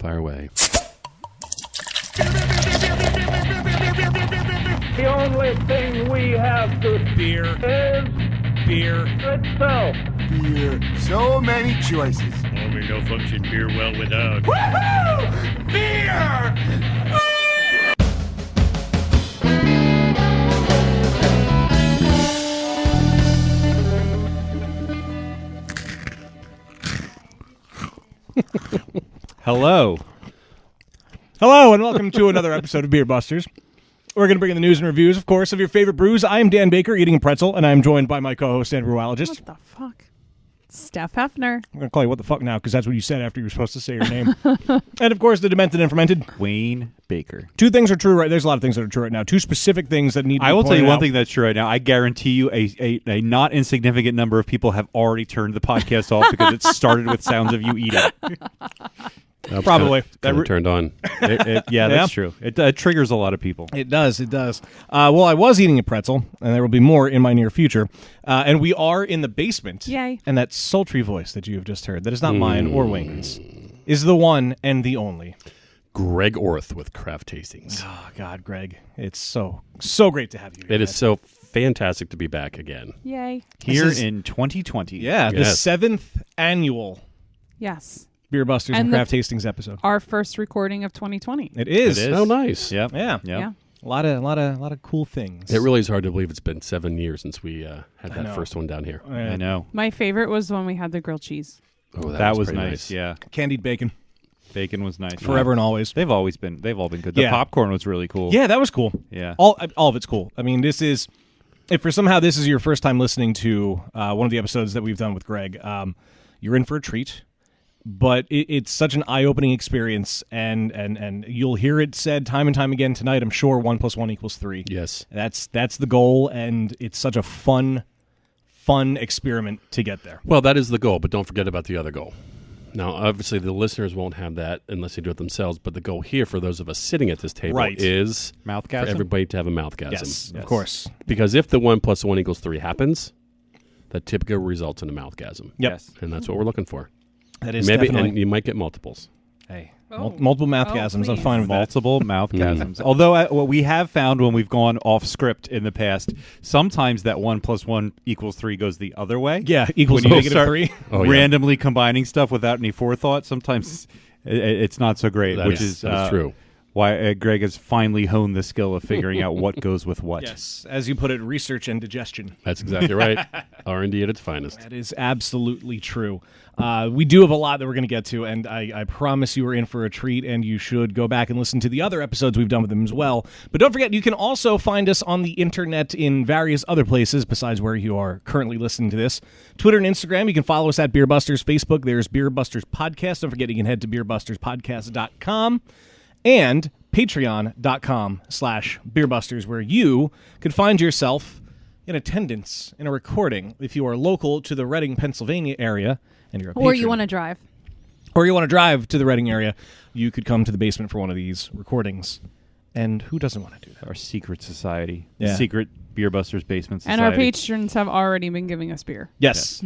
fire away. The only thing we have to fear is beer itself. Beer. So many choices. Only no function beer well without. Woohoo! Beer! Hello, and welcome to another episode of Beer Busters. We're going to bring in the news and reviews, of course, of your favorite brews. I am Dan Baker, eating a pretzel, and I am joined by my co-host and brewologist. What the fuck? Steph Hefner. I'm going to call you what the fuck now, because that's what you said after you were supposed to say your name. And, of course, the demented and fermented Wayne Baker. Two things are true right. There's a lot of things that are true right now. Two specific things that need to be I will tell you pointed one out. thing that's true right now. I guarantee you a not insignificant number of people have already turned the podcast off because it started with sounds of you eating. Probably. Kinda turned on. Yeah, that's true. It triggers a lot of people. It does. Well, I was eating a pretzel, and there will be more in my near future. And we are in the basement. Yay. And that sultry voice that you have just heard, that is not mine or Wayne's, is the one and the only. Greg Orth with Craft Tastings. Oh, God, Greg. It's so great to have you here. It is so fantastic to be back again. Yay. Here is- in 2020. Yeah, the Yes. 7th annual Yes. Beer Busters and And the- Craft Tastings episode. Our first recording of 2020. It is. It is. Oh, nice. Yep. Yeah. Yeah. A lot of cool things. It really is hard to believe it's been 7 years since we had I that know. first one down here. I know. My favorite was when we had the grilled cheese. Oh, That was pretty nice. Yeah. Candied bacon. Bacon was nice. Forever and always. They've all been good. The Yeah. popcorn was really cool. Yeah, that was cool. Yeah. All of it's cool. I mean, this is, if for somehow this is your first time listening to one of the episodes that we've done with Greg, you're in for a treat. But it's such an eye-opening experience, and you'll hear it said time and time again tonight. I'm sure 1 + 1 = 3. Yes. That's the goal, and it's such a fun experiment to get there. Well, that is the goal, but don't forget about the other goal. Now, obviously, the listeners won't have that unless they do it themselves, but the goal here for those of us sitting at this table Right. is Mouthgasm? for everybody to have a mouthgasm. Yes, of course. Because if the 1 + 1 = 3 happens, that typically results in a mouthgasm. Yep. Yes. And that's what we're looking for. That is Maybe, definitely. and you might get multiples. Hey, Oh. multiple mouthgasms. I'm please. fine with that. Multiple mouthgasms. Although what we have found when we've gone off script in the past, sometimes that 1 + 1 = 3 goes the other way. Yeah, equals When you negative start 3. Oh, yeah. randomly combining stuff without any forethought, sometimes it's not so great. That which is is true. Why Greg has finally honed the skill of figuring out what goes with what. Yes, as you put it, research and digestion. That's exactly right. R&D at its finest. That is absolutely true. We do have a lot that we're going to get to, and I promise you are in for a treat, and you should go back and listen to the other episodes we've done with them as well. But don't forget, you can also find us on the internet in various other places besides where you are currently listening to this. Twitter and Instagram, you can follow us at Beer Busters. Facebook, there's Beer Busters Podcast. Don't forget, you can head to beerbusterspodcast.com. And patreon.com/beerbusters, where you could find yourself in attendance in a recording if you are local to the Reading, Pennsylvania area and you're a Or you patron. want to drive. Or you want to drive to the Reading area, you could come to the basement for one of these recordings. And who doesn't want to do that? Our secret society. Yeah. Secret Beer Busters Basement Society. And our patrons have already been giving us beer. Yes.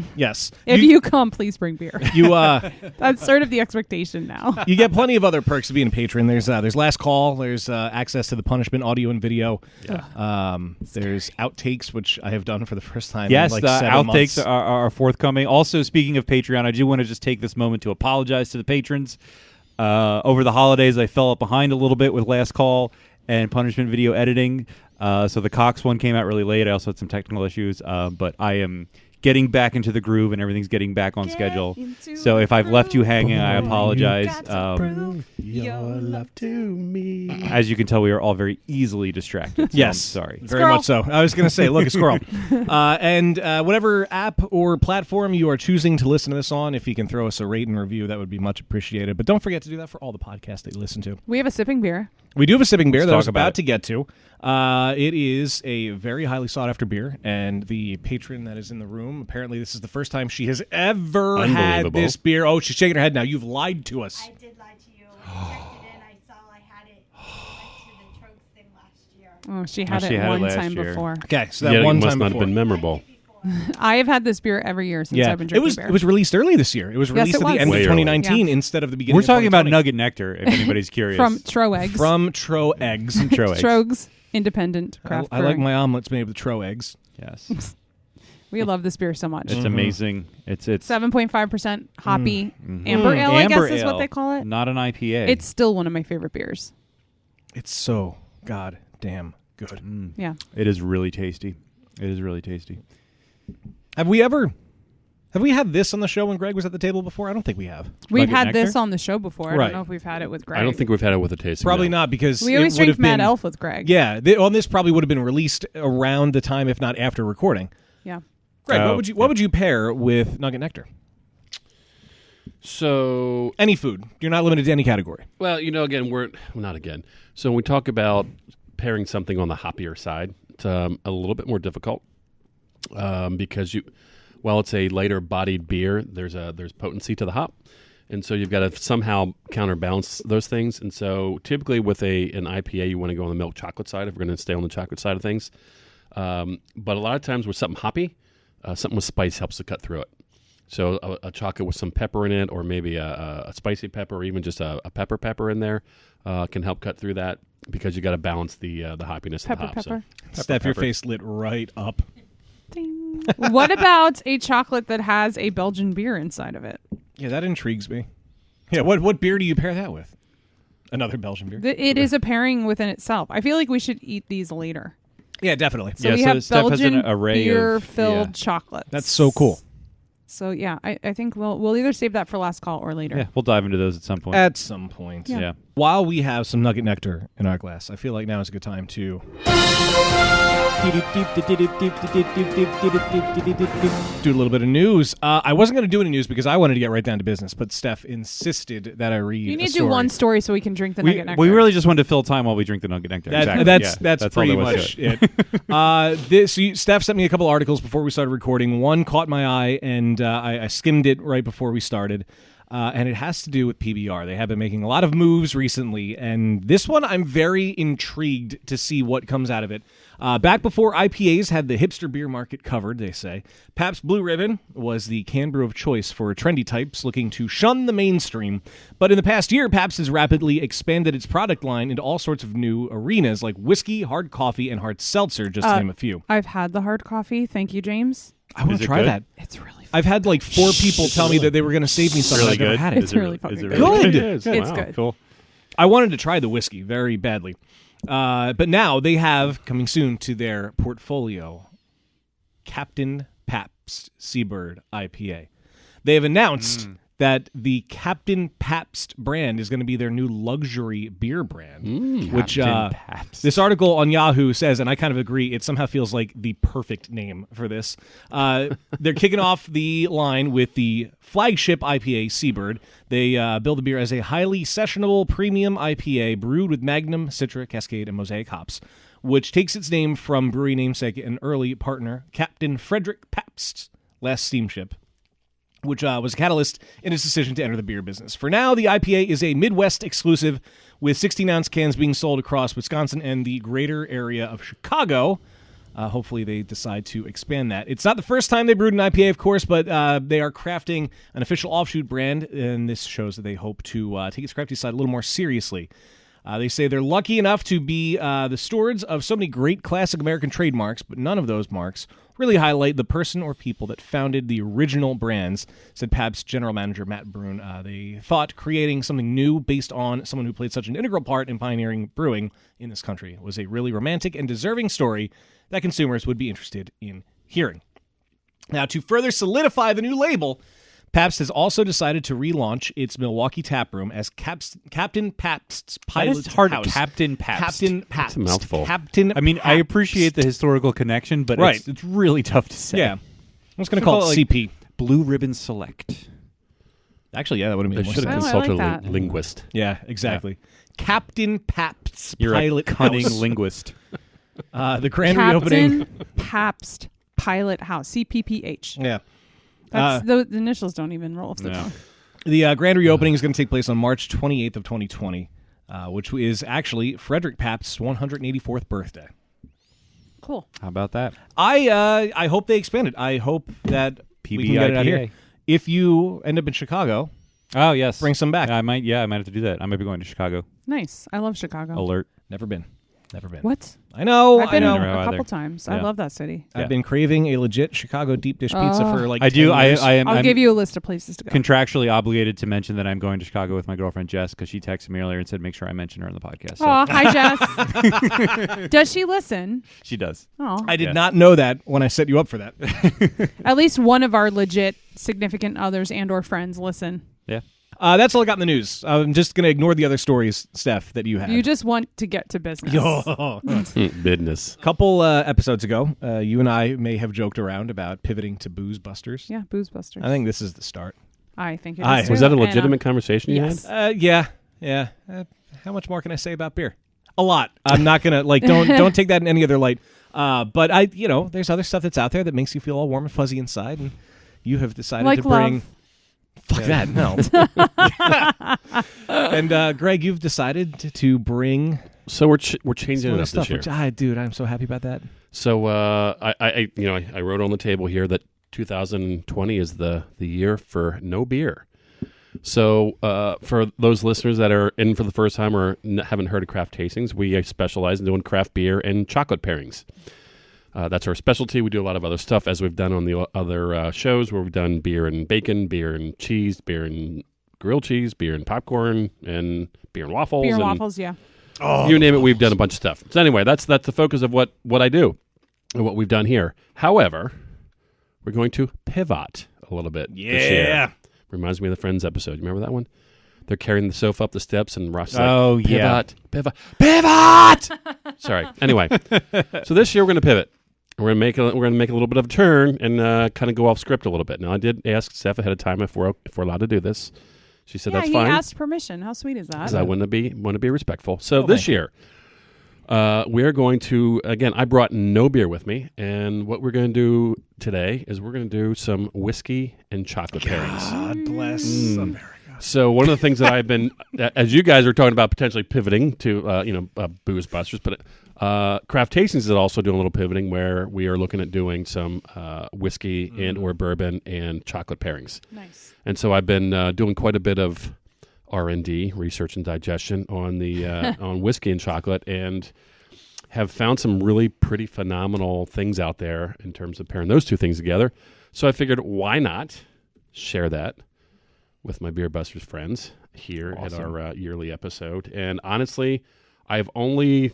If you come, please bring beer. you That's sort of the expectation now. you get plenty of other perks of being a patron. There's last call. There's access to the punishment audio and video. There's outtakes, which I have done for the first time. Yes, in like the 7 outtakes months. are forthcoming. Also, speaking of Patreon, I do want to just take this moment to apologize to the patrons. Over the holidays, I fell up behind a little bit with last call and punishment video editing. So the Cox one came out really late. I also had some technical issues, but I am getting back into the groove and everything's getting back on schedule. So if I've left you hanging, I apologize. Your love to me. As you can tell, we are all very easily distracted. So Yes, I'm sorry. very much so. I was going to say, look, a squirrel. And whatever app or platform you are choosing to listen to this on, if you can throw us a rate and review, that would be much appreciated. But don't forget to do that for all the podcasts that you listen to. We have a sipping beer. We do have a sipping beer that I was talk about about it. to get to. It is a very highly sought after beer, and the patron that is in the room, apparently this is the first time she has ever had Unbelievable. this beer. Oh, she's shaking her head now. You've lied to us. I did lie to you. I checked it in. I saw I had it. I went to the Trogs thing last year. Oh, she had she it had it one last time year. before. Okay, so that Yeah, one it must time not before. have been memorable. Before. I have had this beer every year since I've been drinking beer. It was released early this year. It was released at the end of Way early. 2019 Yeah. instead of the beginning We're of talking about 2020. Nugget Nectar, if anybody's curious. From Tro Eggs. From Tro Eggs. Tro Eggs. Trogs Independent Craft I like Brewing. my omelets made with Tro Eggs. Yes. We love this beer so much. It's amazing. It's 7.5% hoppy amber ale, I Amber guess is what ale, they call it. Not an IPA. It's still one of my favorite beers. It's so goddamn good. Yeah. It is really tasty. It is really tasty. Have we had this on the show when Greg was at the table before? I don't think we have. We've Nugget had Nectar? this on the show before. I Right. don't know if we've had it with Greg. I don't think we've had it with a tasting. Probably no. not because we it always would drink have Mad been, Elf with Greg. Yeah, this probably would have been released around the time, if not after recording. Yeah. Greg, Oh, what would you pair with Nugget Nectar? So, Any food. You're not limited to any category. well, again, not again. So when we talk about pairing something on the hoppier side, it's a little bit more difficult because while it's a later bodied beer, there's potency to the hop, and so you've got to somehow counterbalance those things. And so typically with an IPA, you want to go on the milk chocolate side if we're going to stay on the chocolate side of things. But a lot of times with something hoppy, something with spice helps to cut through it. So a chocolate with some pepper in it, or maybe a spicy pepper, or even just a pepper in there, can help cut through that because you got to balance the hoppiness Pepper, of the hop. pepper. Steph, your pepper. face lit right up. Ding. What about a chocolate that has a Belgian beer inside of it? Yeah, that intrigues me. Yeah, what beer do you pair that with? Another Belgian beer? It is a pairing within itself. I feel like we should eat these later. Yeah, definitely. So Yeah, we so have Steph has an Belgian array of- beer-filled yeah. chocolates. That's so cool. So yeah, I think we'll either save that for last call or later. Yeah, we'll dive into those at some point. At some point. Yeah. yeah. While we have some Nugget Nectar in our glass, I feel like now is a good time to do a little bit of news. I wasn't going to do any news because I wanted to get right down to business, but Steph insisted that I read You a need to do story. one story so we can drink the Nugget Nectar. We really just wanted to fill time while we drink the Nugget Nectar. Exactly. That's Yeah, all pretty there was much to it. Steph sent me a couple articles before we started recording. One caught my eye, and I skimmed it right before we started. And it has to do with PBR. They have been making a lot of moves recently, and this one I'm very intrigued to see what comes out of it. Back before IPAs had the hipster beer market covered, they say, Pabst Blue Ribbon was the can brew of choice for trendy types looking to shun the mainstream. But in the past year, Pabst has rapidly expanded its product line into all sorts of new arenas like whiskey, hard coffee, and hard seltzer, just to name a few. I've had the hard coffee. Thank you, James. I want Is to it try good? that. It's really fun. I've had like 4 people tell me that they were going to save me something. really I've never good. had it. It's really fucking is it good. really Good. It is. It's Wow. good. Cool. I wanted to try the whiskey very badly. But now they have, coming soon to their portfolio, Captain Pabst Seabird IPA. They have announced that the Captain Pabst brand is going to be their new luxury beer brand, which Captain Pabst. this article on Yahoo says, and I kind of agree, it somehow feels like the perfect name for this. They're kicking off the line with the flagship IPA, Seabird. They build the beer as a highly sessionable premium IPA brewed with Magnum, Citra, Cascade, and Mosaic hops, which takes its name from brewery namesake and early partner, Captain Frederick Pabst's last steamship, which was a catalyst in his decision to enter the beer business. For now, the IPA is a Midwest exclusive, with 16-ounce cans being sold across Wisconsin and the greater area of Chicago. Hopefully they decide to expand that. It's not the first time they brewed an IPA, of course, but they are crafting an official offshoot brand, and this shows that they hope to take its crafty side a little more seriously. They say they're lucky enough to be the stewards of so many great classic American trademarks, but none of those marks really highlight the person or people that founded the original brands, said Pabst general manager Matt Brune. They thought creating something new based on someone who played such an integral part in pioneering brewing in this country was a really romantic and deserving story that consumers would be interested in hearing. Now, to further solidify the new label, Pabst has also decided to relaunch its Milwaukee taproom as Captain Pabst's Pilot That is hard. House. Captain Pabst. Captain Pabst. That's a mouthful. Captain I mean, I Pabst. appreciate the historical connection, but Right. it's really tough to say. Yeah. I was going to call it like CP. Blue Ribbon Select. Actually, yeah, that would have They made more should have sense. Oh, I like consulted a that. linguist. Yeah, exactly. Captain Pabst's You're Pilot a cunning House. linguist. The grand reopening. Captain Pabst Pilot House, CPPH. Yeah. That's the initials don't even roll off the No. tongue. The grand reopening is going to take place on March 28th of 2020, which is actually Frederick Pabst's 184th birthday. Cool. How about that? I hope they expand it. I hope that we can get it out here. PBIPA. If you end up in Chicago, Oh, yes. bring some back. I might have to do that. I might be going to Chicago. Nice. I love Chicago. Alert. Never been. What? I know. I've been I know. Never a either. couple times. I Yeah. love that city. I've been craving a legit Chicago deep dish pizza for like I 10 do. years. I am. I'll I'm give you a list of places to go. contractually obligated to mention that I'm going to Chicago with my girlfriend Jess because she texted me earlier and said make sure I mention her on the podcast. So Oh, hi, Jess. Does she listen? she does. Oh, I did Yeah. not know that when I set you up for that. at least one of our legit significant others and/or friends listen. Yeah. That's all I got in the news. I'm just going to ignore the other stories, Steph, that you had. You just want to get to business. Business. Couple episodes ago, you and I may have joked around about pivoting to Booze Busters. Yeah, Booze Busters. I think this is the start. I think it I- is. Was Was that a too, and, legitimate conversation you yes. had? Yeah. How much more can I say about beer? A lot. I'm not gonna don't take that in any other light. But there's other stuff that's out there that makes you feel all warm and fuzzy inside, and you have decided Like to bring. love. Fuck that, no. And Greg, you've decided to bring So we're changing some it other up stuff. this year. Which, dude, I'm so happy about that. So I wrote on the table here that 2020 is the year for no beer. So for those listeners that are in for the first time or haven't heard of craft tastings, we specialize in doing craft beer and chocolate pairings. That's our specialty. We do a lot of other stuff, as we've done on the other shows, where we've done beer and bacon, beer and cheese, beer and grilled cheese, beer and popcorn, and beer and waffles. Beer and waffles, yeah. You name it, we've done a bunch of stuff. So anyway, that's the focus of what I do and what we've done here. However, we're going to pivot a little bit this year. Reminds me of the Friends episode. You remember that one? They're carrying the sofa up the steps, and Ross is like, Oh, yeah. pivot! Sorry. Anyway, so this year we're going to pivot. We're going to make a little bit of a turn and kind of go off script a little bit. Now, I did ask Steph ahead of time if we're allowed to do this. She said that's he fine. asked permission. How sweet is that? Because I want to be respectful. So this year, we are going to, again, I brought no beer with me, and what we're going to do today is we're going to do some whiskey and chocolate pairings. God bless America. So one of the things that I've been, as you guys are talking about potentially pivoting to, Booze Busters, but Craft Tastings is also doing a little pivoting where we are looking at doing some whiskey and or bourbon and chocolate pairings. Nice. And so I've been doing quite a bit of R&D, research and digestion, on the on whiskey and chocolate, and have found some really pretty phenomenal things out there in terms of pairing those two things together. So I figured, why not share that with my Beer Busters friends here at our yearly episode. And honestly, I've only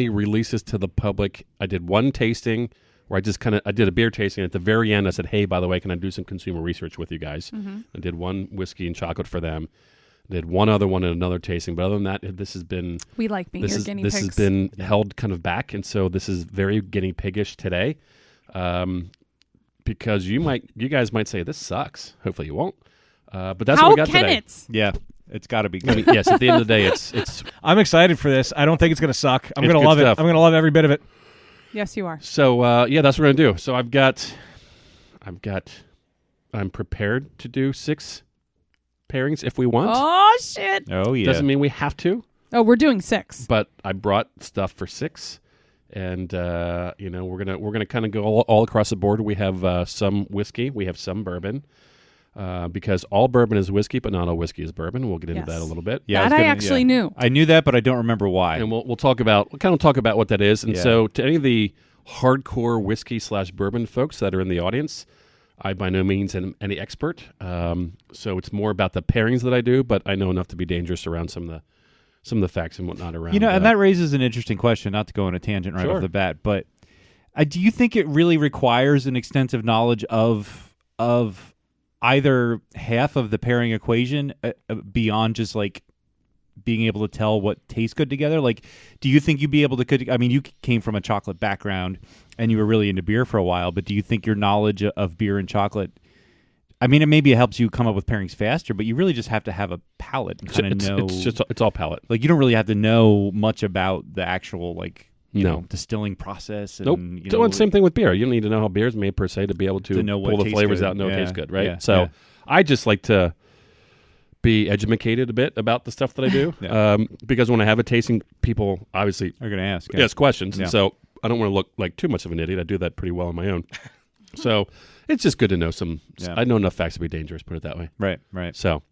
released this to the public. I did one tasting where I did a beer tasting. At the very end, I said, hey, by the way, can I do some consumer research with you guys? Mm-hmm. I did one whiskey and chocolate for them. Did one other one at another tasting. But other than that, this has been... We like being your guinea pigs. This has been held kind of back, and so this is very guinea piggish today. Because you guys might say, this sucks. Hopefully you won't. But that's How what we got can today. it? Yeah, it's got to be I good. mean, yes, at the end of the day, it's I'm excited for this. I don't think it's going to suck. I'm It's going to good love stuff. it. I'm going to love every bit of it. Yes, you are. so that's what we're gonna do. So I'm prepared to do 6 pairings if we want. Oh shit! Oh yeah. Doesn't mean we have to, Oh, we're doing 6. but I brought stuff for 6, and we're gonna kind of go all across the board. We have some whiskey, we have some bourbon. Because all bourbon is whiskey, but not all whiskey is bourbon. We'll get into Yes. that a little bit. Yeah, That I actually knew. I knew that, but I don't remember why. And we'll talk about what that is. And Yeah. so to any of the hardcore whiskey / bourbon folks that are in the audience, I by no means am any expert. So it's more about the pairings that I do, but I know enough to be dangerous around some of the facts and whatnot around. And that raises an interesting question. Not to go on a tangent right Sure. off the bat, but do you think it really requires an extensive knowledge of either half of the pairing equation beyond just like being able to tell what tastes good together? Like, do you think you'd be able to? I mean, you came from a chocolate background and you were really into beer for a while, but do you think your knowledge of beer and chocolate? I mean, it helps you come up with pairings faster, but you really just have to have a palate and kind of know. It's all palate. Like, you don't really have to know much about the actual No. distilling process. And, Nope. And same thing with beer. You don't need to know how beer is made per se to be able to know what pull the tastes flavors good. out and know it Yeah. tastes good, right? Yeah. So Yeah. I just like to be educated a bit about the stuff that I do. Because when I have a tasting, people obviously are going to ask. ask questions. Yeah. And so I don't want to look like too much of an idiot. I do that pretty well on my own. So it's just good to know some. Yeah. I know enough facts to be dangerous. Put it that way. Right. So,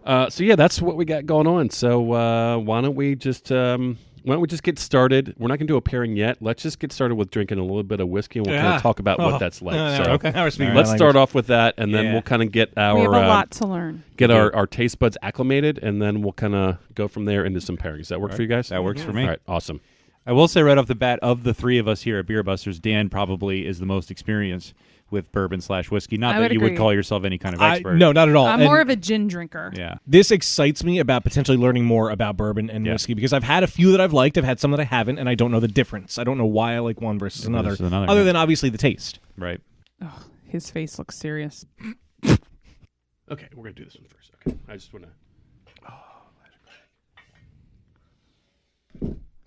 yeah, that's what we got going on. So why don't we just get started? We're not going to do a pairing yet. Let's just get started with drinking a little bit of whiskey, and we'll kind of talk about what that's like. So Okay. Now we're speaking let's my start language. off with that, and then we'll kind of get our We have a lot to learn. get our taste buds acclimated, and then we'll kind of go from there into some pairings. Does that work for you guys? That works for me. All right, awesome. I will say right off the bat, of the three of us here at Beer Busters, Dan probably is the most experienced with bourbon/whiskey. Not I that would you would agree. call yourself any kind of expert. No, not at all. I'm And more of a gin drinker. Yeah. this excites me about potentially learning more about bourbon and whiskey because I've had a few that I've liked. I've had some that I haven't, and I don't know the difference. I don't know why I like one versus another, versus another, other yeah. than obviously the taste. Right. His face looks serious. Okay, we're gonna do this one first. Okay, I just want to.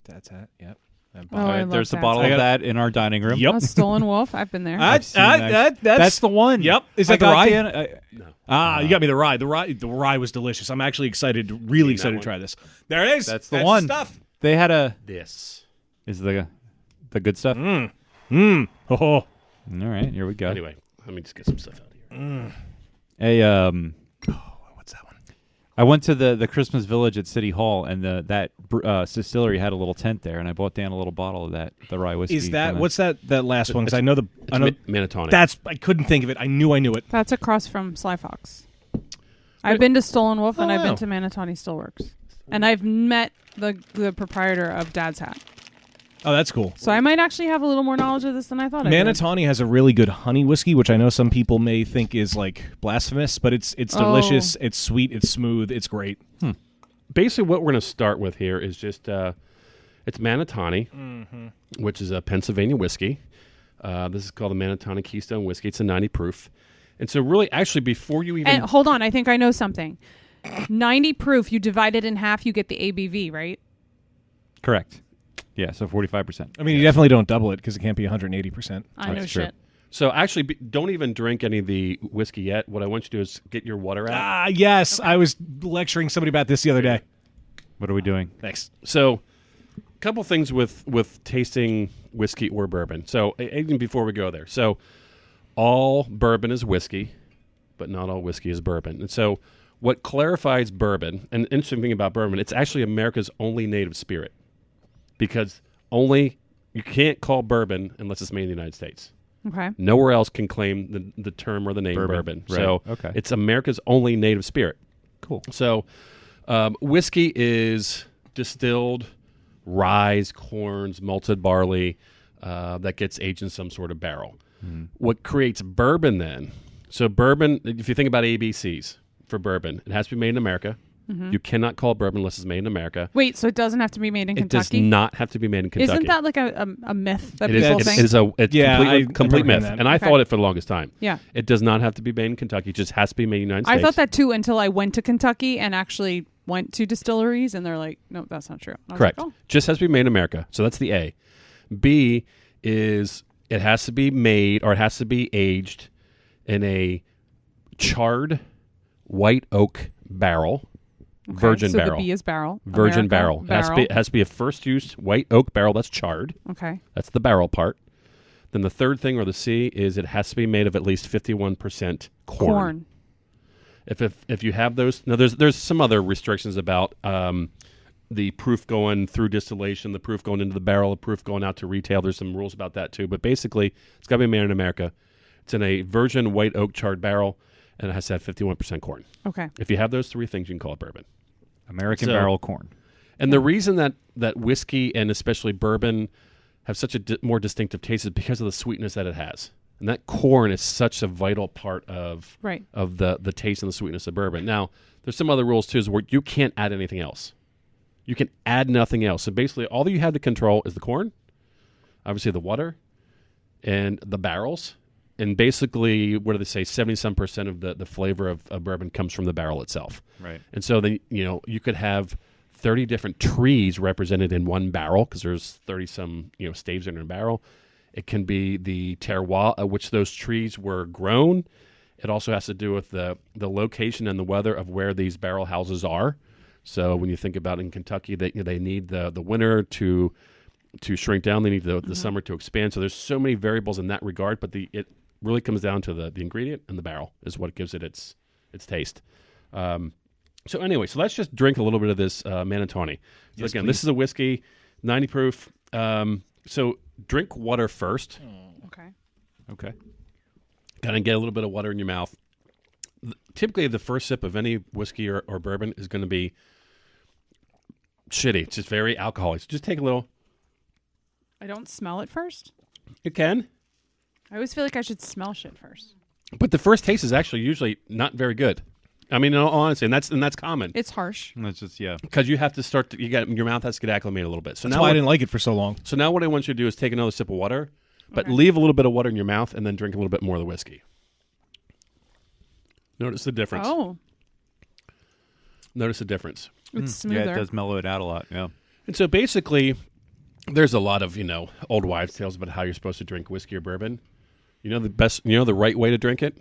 That's it. Yep. Oh, I love There's a that. bottle I of got- that in our dining room. Yep. A Stolen Wolf. I've been there. I've seen that. That's the one. Yep. Is I that the got rye? Dan- You got me the rye. The rye was delicious. I'm actually excited, really excited to one? try this. There it is. That's the one. stuff. They had a. This. Is the good stuff? Oh. All right, here we go. Anyway, let me just get some stuff out here. What's that one? I went to the Christmas Village at City Hall, and that distillery had a little tent there, and I bought Dan a little bottle of the rye whiskey. Is that from what's that last one? Because I know the It's I know Manatonic. that's I couldn't think of it. I knew it. That's across from Sly Fox. I've been to Stolen Wolf and I've wow. been to Manatoni Stillworks. And I've met the proprietor of Dad's Hat. Oh, that's cool. So I might actually have a little more knowledge of this than I thought I did. Manatoni has a really good honey whiskey, which I know some people may think is like blasphemous, but it's delicious. It's sweet. It's smooth. It's great. Basically, what we're going to start with here is just it's Manatoni, which is a Pennsylvania whiskey. This is called the Manatoni Keystone Whiskey. It's a 90 proof. And so really, actually, before you even... And hold on, I think I know something. 90 proof, you divide it in half, you get the ABV, right? correct? Yeah, so 45%. I mean, you definitely don't double it because it can't be 180%. I know That's true. shit. So actually, don't even drink any of the whiskey yet. What I want you to do is get your water out. Ah, yes. I was lecturing somebody about this the other day. What are we doing? Thanks. So, a couple things with tasting whiskey or bourbon. So, even before we go there, so all bourbon is whiskey, but not all whiskey is bourbon. And so, what clarifies bourbon, and the interesting thing about bourbon, it's actually America's only native spirit, because you can't call bourbon unless it's made in the United States. Okay. Nowhere else can claim the term or the name bourbon. Right. So Okay. it's America's only native spirit. Cool. So whiskey is distilled rye, corns, malted barley that gets aged in some sort of barrel. What creates bourbon then? So bourbon, if you think about ABCs for bourbon, it has to be made in America. You cannot call it bourbon unless it's made in America. Wait, so it doesn't have to be made in It does Kentucky? not have to be made in Kentucky. Isn't that like a myth that It is. people It's, think? it is a it's Yeah, complete I remember myth, that. and I Okay. thought it for the longest time. Yeah. It does not have to be made in Kentucky. It just has to be made in the United I States. thought that too until I went to Kentucky and actually went to distilleries, and they're like, "No, that's not true." I was Correct. Like, oh. Just has to be made in America. So that's the A. B is it has to be made or it has to be aged in a charred white oak barrel, Okay, virgin so barrel. the B is barrel. Virgin America, barrel. It has to be a first use white oak barrel that's charred. Okay. That's the barrel part. Then the third thing, or the C, is it has to be made of at least 51% corn. If you have those, now there's some other restrictions about the proof going through distillation, the proof going into the barrel, the proof going out to retail. There's some rules about that too. But basically, it's got to be made in America. It's in a virgin white oak charred barrel, and it has to have 51% corn. Okay. If you have those three things, you can call it bourbon. American So- barrel corn. And the reason that whiskey and especially bourbon have such a more distinctive taste is because of the sweetness that it has. And that corn is such a vital part of Right. of the taste and the sweetness of bourbon. Now, there's some other rules too, is where you can't add anything else. You can add nothing else. So basically, all that you have to control is the corn, obviously the water, and the barrels. And basically, what do they say? 70-some% of the flavor of bourbon comes from the barrel itself. Right. And so then you could have 30 different trees represented in one barrel because there's 30-some staves in a barrel. It can be the terroir at which those trees were grown, It also has to do with the location and the weather of where these barrel houses are. So when you think about in Kentucky, they need the winter to shrink down. They need the summer to expand. So there's so many variables in that regard. But it really comes down to the ingredient and the barrel is what gives it its taste. So anyway, so let's just drink a little bit of this Manitoni. So Yes, again, please. this is a whiskey, 90 proof. So drink water first. Okay. Okay. Kind of get a little bit of water in your mouth. Typically, the first sip of any whiskey or bourbon is going to be shitty. It's just very alcoholic. So just take a little. I don't smell it first. You can. I always feel like I should smell shit first. But the first taste is actually usually not very good. I mean, in all honesty, and that's common It's harsh. And that's just because you have to start. Your mouth has to get acclimated a little bit. So That's now, why I didn't like it for so long. so now what I want you to do is take another sip of water, but Okay. leave a little bit of water in your mouth, and then drink a little bit more of the whiskey. Notice the difference. Oh, Notice the difference. it's smoother. Yeah, it does mellow it out a lot. Yeah. And so basically, there's a lot of old wives' tales about how you're supposed to drink whiskey or bourbon. You know the right way to drink it.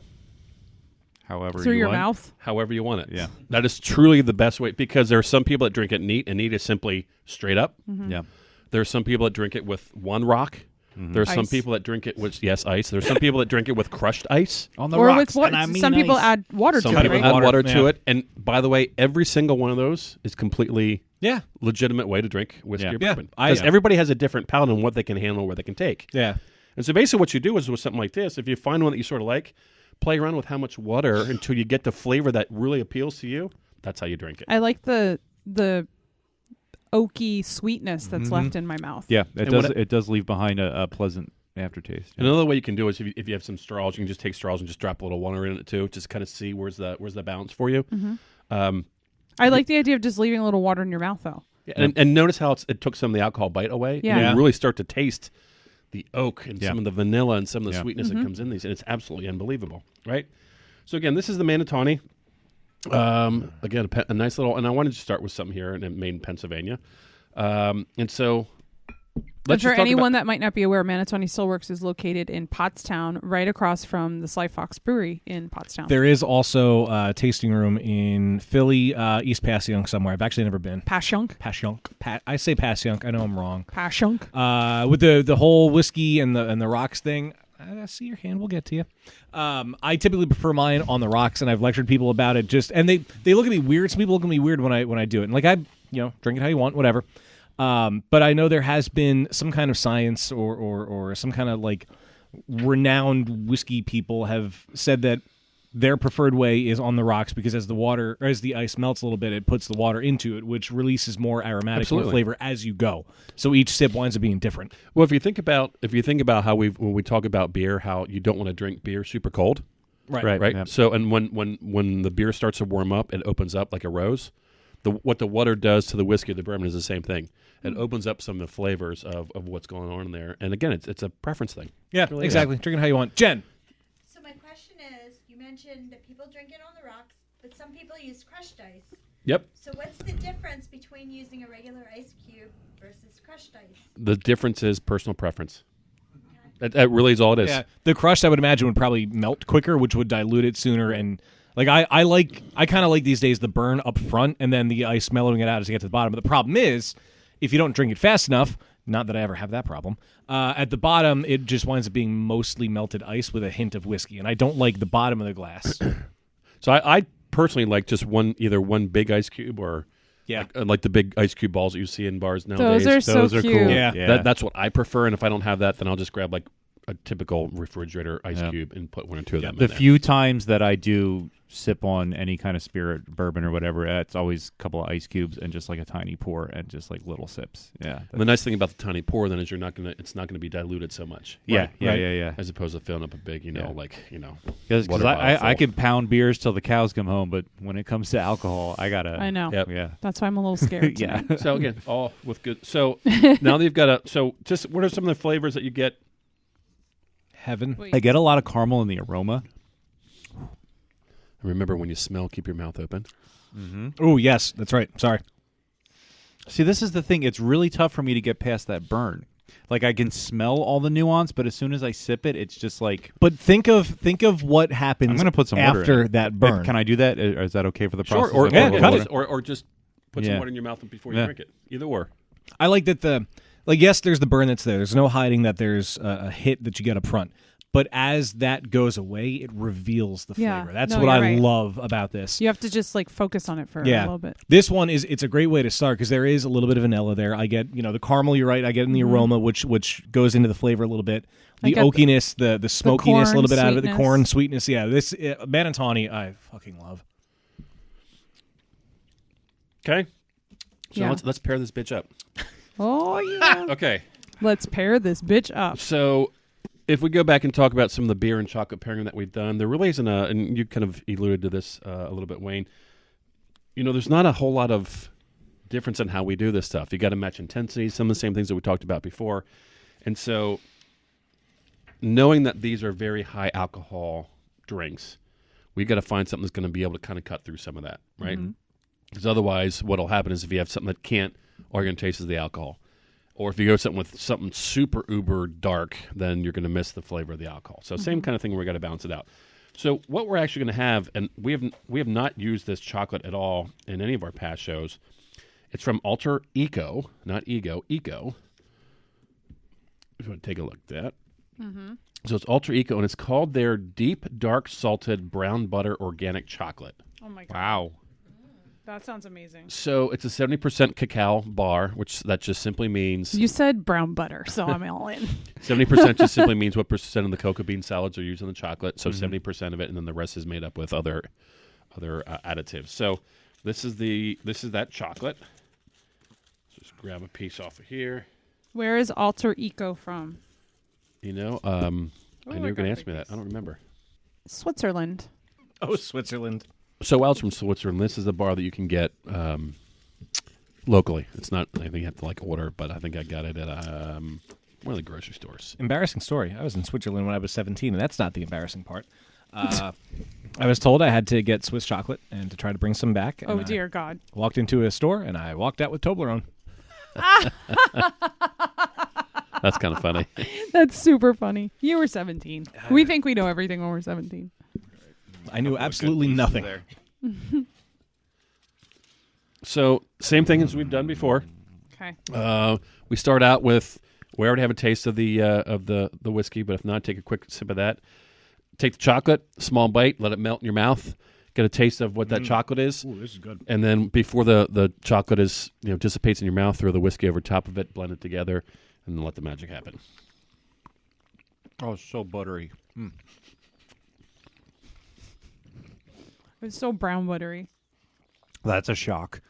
However, Through you your want. mouth. However you want it. Yeah. That is truly the best way because there are some people that drink it neat, and neat is simply straight up. Yeah. There are some people that drink it with one rock. There are some Ice. people that drink it with ice. There's some people that drink it with crushed ice. On the Or rocks, with what? and I mean Some people ice. add water Some to it, people right? add Water, water to yeah. it. And by the way, every single one of those is completely Yeah. legitimate way to drink whiskey Yeah. or Yeah. bourbon. I- Because everybody has a different palate on what they can handle, where they can take. Yeah. And so basically what you do is with something like this, if you find one that you sort of like, play around with how much water until you get the flavor that really appeals to you. That's how you drink it. I like the oaky sweetness that's left in my mouth. Yeah, it And does. what It does leave behind a pleasant aftertaste. Yeah. Another way you can do is if you have some straws, you can just take straws and just drop a little water in it too. Just kind of see where's the balance for you. I like the idea of just leaving a little water in your mouth, though. And notice how it took some of the alcohol bite away. Yeah. And Yeah. you really start to taste the oak and Yeah. some of the vanilla and some of the Yeah. sweetness that comes in these, and it's absolutely unbelievable, right? So again, this is the Manitoni. Again, a nice little, and I wanted to start with something here and made in Pennsylvania. And so And let's for just talk anyone about, that might not be aware, Manitoni Stillworks is located in Pottstown, right across from the Sly Fox Brewery in Pottstown. There is also a tasting room in Philly, East Passyunk somewhere. I've actually never been. Passyunk. I say Passyunk. I know I'm wrong. Passyunk. With the whole whiskey and the rocks thing, I see your hand. We'll get to you. I typically prefer mine on the rocks, and I've lectured people about it. And they look at me weird. Some people look at me weird when I do it. And like I drink it how you want, whatever. But I know there has been some kind of science or some kind of like renowned whiskey people have said that their preferred way is on the rocks because as the ice melts a little bit, it puts the water into it, which releases more aromatic Absolutely. flavor as you go. So each sip winds up being different. well, if you think about how when we talk about beer, how you don't want to drink beer super cold, Right. right? Yeah. So, and when the beer starts to warm up, it opens up like a rose. What the water does to the whiskey or the bourbon is the same thing. It opens up some of the flavors of what's going on in there. And again, it's a preference thing. Yeah, Really is. exactly. Drink it how you want. Jen. So my question is, you mentioned that people drink it on the rocks, but some people use crushed ice. Yep. So what's the difference between using a regular ice cube versus crushed ice? The difference is personal preference. That really is all it is. Yeah, the crushed I would imagine would probably melt quicker, which would dilute it sooner. And like I kind of like these days the burn up front and then the ice mellowing it out as you get to the bottom. But the problem is, if you don't drink it fast enough, not that I ever have that problem, at the bottom it just winds up being mostly melted ice with a hint of whiskey, and I don't like the bottom of the glass. So I personally like just either one big ice cube or Yeah. like the big ice cube balls that you see in bars nowadays. Those are so Those are cute. cool. Yeah. That's what I prefer. And if I don't have that, then I'll just grab like a typical refrigerator ice Yeah. cube and put one or two of them The in there. few times that I do sip on any kind of spirit, bourbon or whatever, it's always a couple of ice cubes and just like a tiny pour and just like little sips. Yeah. And the nice thing about the tiny pour then is it's not gonna be diluted so much. Yeah, Right. yeah. As opposed to filling up a big, Yeah. water Because bottle I full. can pound beers till the cows come home, but when it comes to alcohol, I gotta. I know. Yep. Yeah. That's why I'm a little scared. Yeah. tonight. So again, all with good. So now that you've got just what are some of the flavors that you get? Heaven. Wait. I get a lot of caramel in the aroma. Remember, when you smell, keep your mouth open. Oh yes, that's right. Sorry. See, this is the thing. It's really tough for me to get past that burn Like I can smell all the nuance, but as soon as I sip it, it's just like. But think of what happens. I'm going to put some water after in it. that burn. Can I do that? Or is that okay for the process? Sure, or, Like, or, cut or, it. or just put some water in your mouth before you drink it. Either or. I like that yes, there's the burn that's there. There's no hiding that there's a hit that you get up front. But as that goes away, it reveals the flavor. That's what I love about this. You have to just like focus on it for a little bit. This one it's a great way to start because there is a little bit of vanilla there. I get the caramel. You're right. I get in the aroma, which goes into the flavor a little bit. The oakiness, the smokiness, a little bit out of it. The corn sweetness. Yeah, this Manitani I fucking love. Okay, so let's pair this bitch up. Oh yeah. Okay, let's pair this bitch up. So. If we go back and talk about some of the beer and chocolate pairing that we've done, there really isn't and you kind of alluded to this a little bit, Wayne. There's not a whole lot of difference in how we do this stuff. You got to match intensity, some of the same things that we talked about before. And so knowing that these are very high alcohol drinks, we've got to find something that's going to be able to kind of cut through some of that, right? Because otherwise what will happen is if you have something that can't, all you're going to taste is the alcohol. Or if you go with something super uber dark, then you're going to miss the flavor of the alcohol. So same kind of thing where we got to balance it out. So what we're actually going to have, and we have not used this chocolate at all in any of our past shows. It's from Alter Eco, not Ego, Eco. If you want to take a look at that. So it's Alter Eco, and it's called their Deep Dark Salted Brown Butter Organic Chocolate. Oh my god! Wow. That sounds amazing. So it's a 70% cacao bar, which that just simply means... You said brown butter, so I'm all in. 70% just simply means what percent of the cocoa bean salads are used in the chocolate. So 70% of it, and then the rest is made up with other additives. So this is that chocolate. Just grab a piece off of here. Where is Alter Eco from? I knew you were going to ask me that. I don't remember. Switzerland. Oh, Switzerland. So while it's from Switzerland, this is the bar that you can get locally. It's not anything you have to order, but I think I got it at one of the grocery stores. Embarrassing story. I was in Switzerland when I was 17, and that's not the embarrassing part. I was told I had to get Swiss chocolate and to try to bring some back. Oh, dear God. Walked into a store, and I walked out with Toblerone. That's kind of funny. That's super funny. You were 17. We think we know everything when we're 17. I knew absolutely nothing. So same thing as we've done before. Okay. We start out with we already have a taste of the whiskey, but if not, take a quick sip of that. Take the chocolate, small bite, let it melt in your mouth. Get a taste of what that chocolate is. Ooh, this is good. And then before the chocolate is dissipates in your mouth, throw the whiskey over top of it, blend it together, and then let the magic happen. Oh, it's so buttery. It's so brown buttery. That's a shock.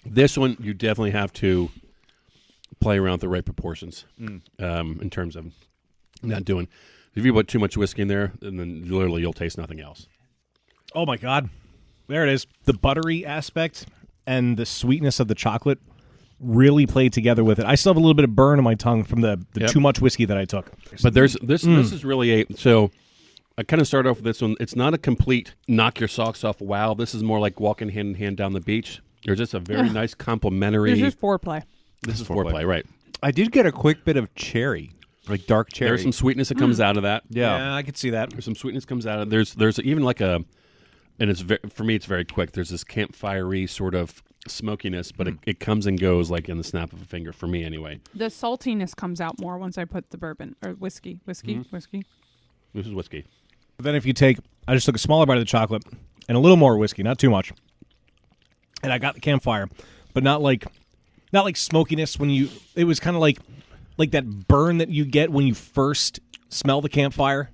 This one, you definitely have to play around with the right proportions in terms of not doing. If you put too much whiskey in there, and then literally you'll taste nothing else. Oh, my God. There it is. The buttery aspect and the sweetness of the chocolate really played together with it. I still have a little bit of burn on my tongue from the too much whiskey that I took. But this is really so I kind of start off with this one. It's not a complete knock your socks off wow. This is more like walking hand in hand down the beach. There's just a very nice complimentary. This is foreplay. This is foreplay, right? I did get a quick bit of cherry, like dark cherry. There's some sweetness that comes out of that. Yeah, I could see that. There's some sweetness comes out of it. There's even like a, and it's for me it's very quick. There's this campfire-y sort of smokiness, but it comes and goes like in the snap of a finger for me anyway. The saltiness comes out more once I put the bourbon or whiskey. This is whiskey. But then if you I just took a smaller bite of the chocolate and a little more whiskey, not too much. And I got the campfire, but not like smokiness it was kind of like that burn that you get when you first smell the campfire.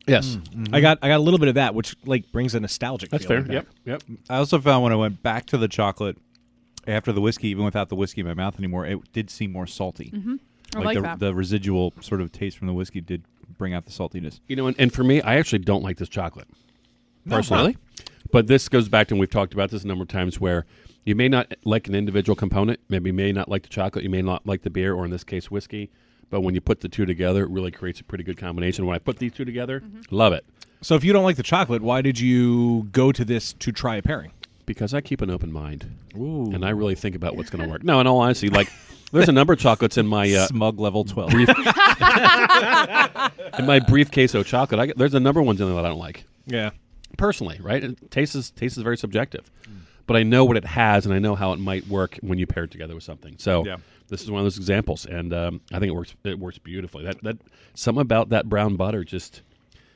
Yes. Mm-hmm. I got a little bit of that, which brings a nostalgic That's fair. feeling back. Yep. I also found when I went back to the chocolate after the whiskey, even without the whiskey in my mouth anymore, it did seem more salty. Mm-hmm. I like that. The residual sort of taste from the whiskey did bring out the saltiness. And for me, I actually don't like this chocolate. Personally. Really? But this goes back to, and we've talked about this a number of times, where you may not like an individual component. Maybe you may not like the chocolate. You may not like the beer, or in this case, whiskey. But when you put the two together, it really creates a pretty good combination. When I put these two together, love it. So if you don't like the chocolate, why did you go to this to try a pairing? because I keep an open mind. Ooh. And I really think about what's going to work. No, in all honesty, like there's a number of chocolates in my Smug level 12. in my briefcase of chocolate. There's a number of ones in there that I don't like. Yeah. Personally, right? And taste is very subjective. But I know what it has, and I know how it might work when you pair it together with something. So this is one of those examples, and I think it works. It works beautifully. That something about that brown butter just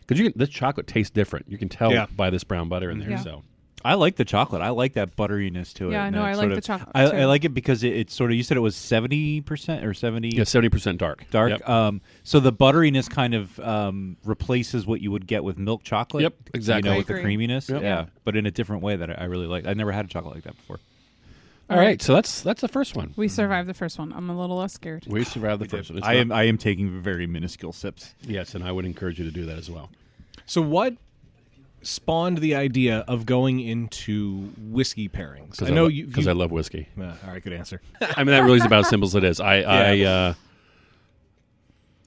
because this chocolate tastes different. You can tell by this brown butter in there. Yeah. So I like the chocolate. I like that butteriness to it. Yeah, and no, that I sort like of- the chocolate, I too. like it because it's sort of. You said it was 70% or 70. yeah, 70% dark. Dark. Yep. So the butteriness kind of replaces what you would get with milk chocolate. Yep, exactly. You know, I with the agree. creaminess. Yep. Yeah, but in a different way that I really like. I've never had a chocolate like that before. All right, so that's the first one. We survived the first one. I'm a little less scared. We survived the first one. It's I not- am taking very minuscule sips. Yes, and I would encourage you to do that as well. So what spawned the idea of going into whiskey pairings? I know you because I love whiskey. all right, good answer. I mean, that really is about as simple as it is. I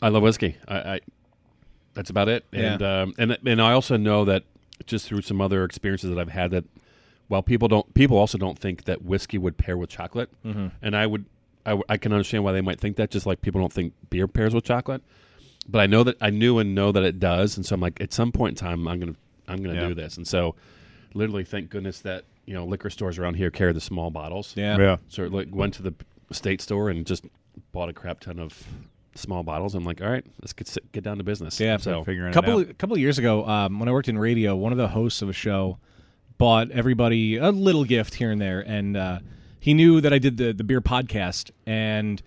love whiskey. I that's about it. And and I also know that just through some other experiences that I've had that while people also don't think that whiskey would pair with chocolate, and I can understand why they might think that. Just like people don't think beer pairs with chocolate, but I know that I know that it does, and so I'm like, at some point in time, I'm gonna do this, and so literally, thank goodness that liquor stores around here carry the small bottles. Yeah. So I went to the state store and just bought a crap ton of small bottles. I'm like, all right, let's get down to business. Yeah, so figuring A it out. couple of years ago, when I worked in radio, one of the hosts of a show bought everybody a little gift here and there, and he knew that I did the beer podcast, and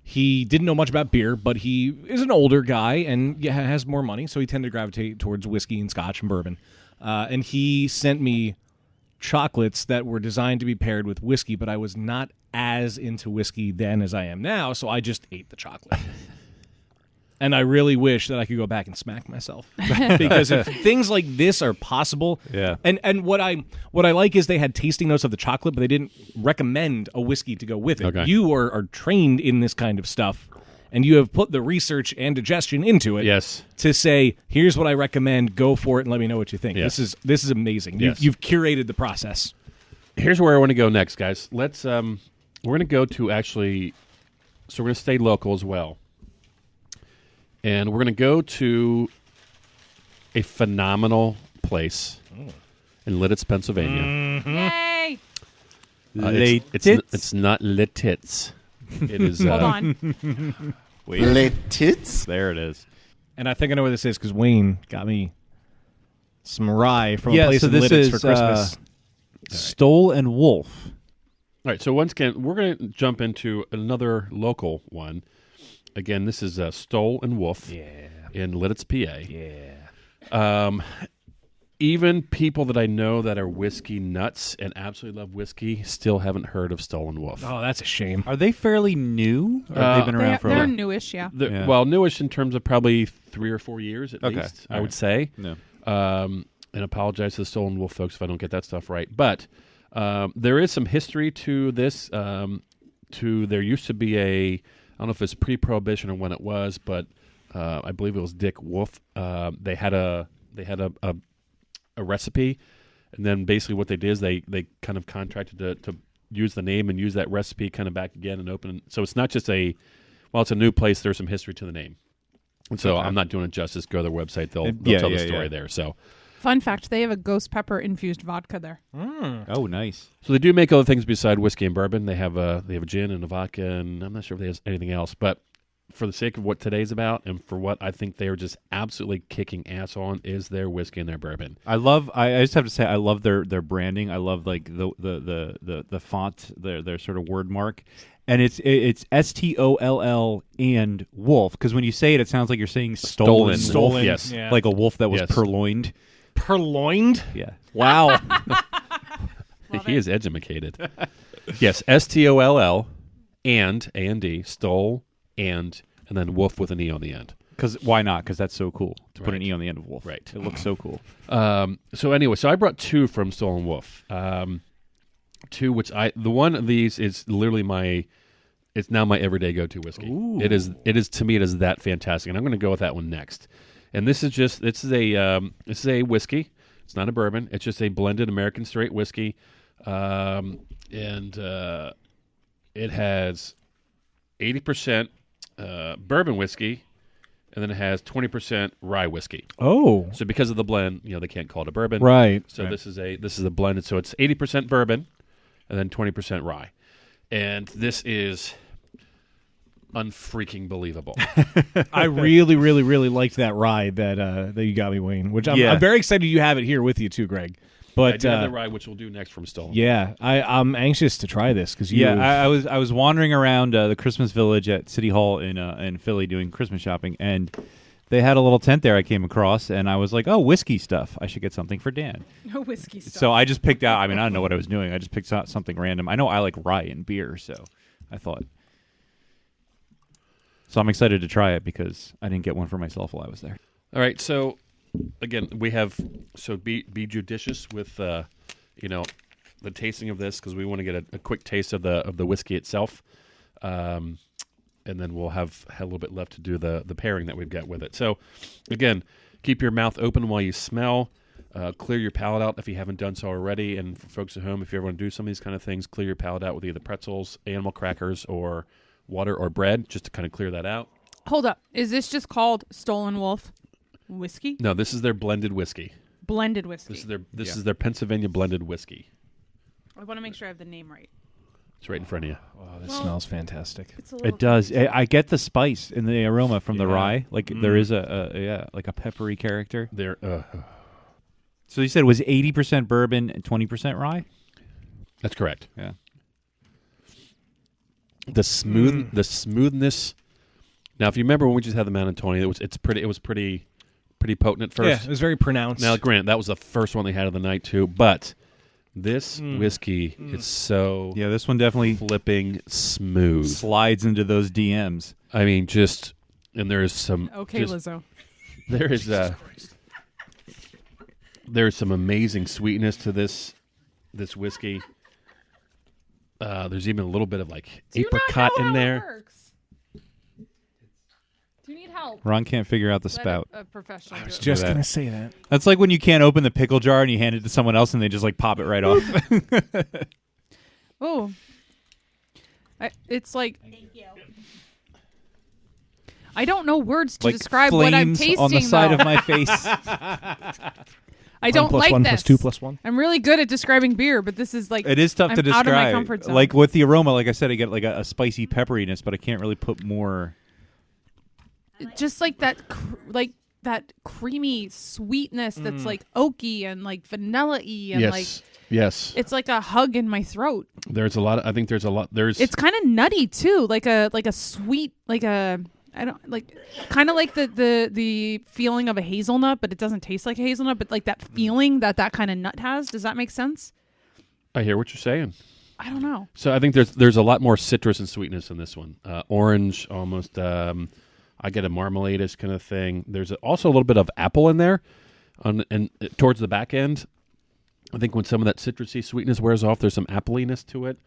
he didn't know much about beer, but he is an older guy and has more money, so he tended to gravitate towards whiskey and scotch and bourbon. And he sent me chocolates that were designed to be paired with whiskey, but I was not as into whiskey then as I am now, so I just ate the chocolate. And I really wish that I could go back and smack myself because if things like this are possible, And what I like is they had tasting notes of the chocolate, but they didn't recommend a whiskey to go with it. Okay. You are trained in this kind of stuff, and you have put the research and digestion into it. Yes. To say, here's what I recommend. Go for it and let me know what you think. Yes. This is amazing. Yes. You've curated the process. Here's where I want to go next, guys. Let's we're going to go to actually, so we're going to stay local as well. And we're going to go to a phenomenal place in Lidditz, Pennsylvania. Yay! It's not Littitz. It is. Hold on. Les tits? There it is. And I think I know where this is because Wayne got me some rye from Yeah, a place so in this Lidditz is, for Christmas. Stole and Wolf. All right, so once again, we're going to jump into another local one. Again, this is Stoll and Wolf in Lidditz, PA. Even people that I know that are whiskey nuts and absolutely love whiskey still haven't heard of Stoll and Wolf. Oh, that's a shame. Are they fairly new? Or have they been around for a They're while? newish, yeah. Yeah. Well, newish in terms of probably 3 or 4 years at Okay. least, All I would say. No. And apologize to the Stoll and Wolf folks if I don't get that stuff right. But there is some history to this. There used to be I don't know if it's pre-prohibition or when it was, but I believe it was Dick Wolf. They had a recipe, and then basically what they did is they kind of contracted to use the name and use that recipe kind of back again and open. So it's not just it's a new place. There's some history to the name, and so I'm not doing it justice. Go to their website; they'll tell the story there. So. Fun fact, they have a ghost pepper infused vodka there. Oh, nice. So they do make other things beside whiskey and bourbon. They have a gin and a vodka, and I'm not sure if they have anything else. But for the sake of what today's about, and for what I think they are just absolutely kicking ass on, is their whiskey and their bourbon. I just have to say I love their branding. I love like the font, their sort of word mark. And it's STOLL and wolf, because when you say it, it sounds like you're saying stolen. Stolen. Yes. Yeah. Like a wolf that was Yes. purloined. Purloined? Yeah. Wow. He is educated. Yes, STOLL and A-N-D, stole and then wolf with an E on the end. Because why not? Because that's so cool to put an Right. E on the end of wolf. Right. It looks so cool. So anyway, I brought 2 from Stolen Wolf. 2, which the one of these is literally it's now my everyday go-to whiskey. Ooh. It is to me, it is that fantastic, and I'm going to go with that one next. And this is a whiskey. It's not a bourbon. It's just a blended American straight whiskey and it has 80% bourbon whiskey, and then it has 20% rye whiskey. Oh, So because of the blend, they can't call it a bourbon. right. So this is a blended. So it's 80% bourbon, and then 20% rye, and this is unfreaking believable. I really, really, really liked that rye that you got me, Wayne. Which I'm very excited you have it here with you too, Greg. But I do have the rye, which we'll do next from Stolen. yeah, I'm anxious to try this because I was wandering around the Christmas Village at City Hall in Philly doing Christmas shopping, and they had a little tent there I came across, and I was like, oh, whiskey stuff. I should get something for Dan. No whiskey stuff. So I just picked out, I don't know what I was doing. I just picked out something random. I know I like rye and beer, so I thought. So I'm excited to try it because I didn't get one for myself while I was there. All right, so again, we have be judicious with the tasting of this because we want to get a quick taste of the whiskey itself, and then we'll have a little bit left to do the pairing that we've got with it. So again, keep your mouth open while you smell. Clear your palate out if you haven't done so already. And for folks at home, if you ever want to do some of these kind of things, clear your palate out with either pretzels, animal crackers, or water or bread, just to kind of clear that out. Hold up. Is this just called Stolen Wolf whiskey? No, this is their blended whiskey. Blended whiskey. This is their Pennsylvania blended whiskey. I want to make sure I have the name right. It's right in front of you. Oh, this smells fantastic. It's a little It does. I get the spice and the aroma from the Yeah. rye. Like there is a peppery character. There. So you said it was 80% bourbon and 20% rye? That's correct. Yeah. The smoothness. Now, if you remember when we just had the Mount Tony, it was pretty potent at first. Yeah, it was very pronounced. Now, granted, that was the first one they had of the night too, but this whiskey is so Yeah, this one definitely flipping smooth. slides into those DMs. I mean, and there is some Okay, Lizzo. There's some amazing sweetness to this whiskey. There's even a little bit of apricot in there. Do you need help? Ron can't figure out the spout. A professional. I was do it. just that. going to say that. That's like when you can't open the pickle jar and you hand it to someone else and they just pop it right off. Oh. It's like Thank you. I don't know words to Like describe what I'm flames tasting. on the side though. of my face. I don't like 1 this. plus 2 plus 1. I'm really good at describing beer, but this is like It is tough I'm to describe. out of my comfort zone. Like with the aroma, like I said, I get a spicy pepperiness, but I can't really put more. just like that, that creamy sweetness that's like oaky and like vanilla-y and Yes. it's like a hug in my throat. There's a lot. I think there's a lot. It's kind of nutty too, like a sweet, kind of like the feeling of a hazelnut, but it doesn't taste like a hazelnut, but like that feeling that kind of nut has. Does that make sense? I hear what you're saying. I don't know. So I think there's a lot more citrus and sweetness in this one. Orange, almost. I get a marmalade-ish kind of thing. There's also a little bit of apple in there, and towards the back end. I think when some of that citrusy sweetness wears off, there's some appleiness to it,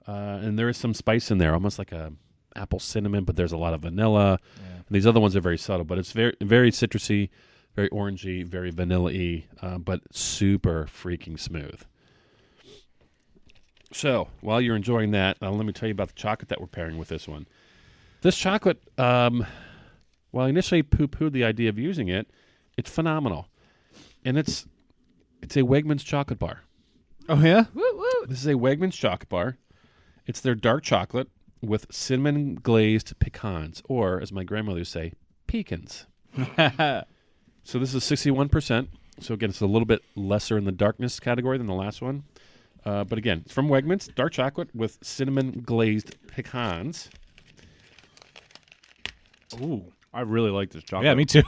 and there is some spice in there, almost like a apple cinnamon. But there's a lot of vanilla. Yeah. And these other ones are very subtle, but it's very very citrusy, very orangey, very vanilla-y, but super freaking smooth. So while you're enjoying that, let me tell you about the chocolate that we're pairing with this one. This chocolate, while I initially poo-pooed the idea of using it, it's phenomenal, and it's a Wegmans chocolate bar. Oh yeah. Woo woo. This is a Wegmans chocolate bar. It's their dark chocolate with cinnamon glazed pecans, or as my grandmother would say, pecans. So this is 61%. So again, it's a little bit lesser in the darkness category than the last one. But again, it's from Wegmans, dark chocolate with cinnamon glazed pecans. Ooh, I really like this chocolate. Yeah, me too.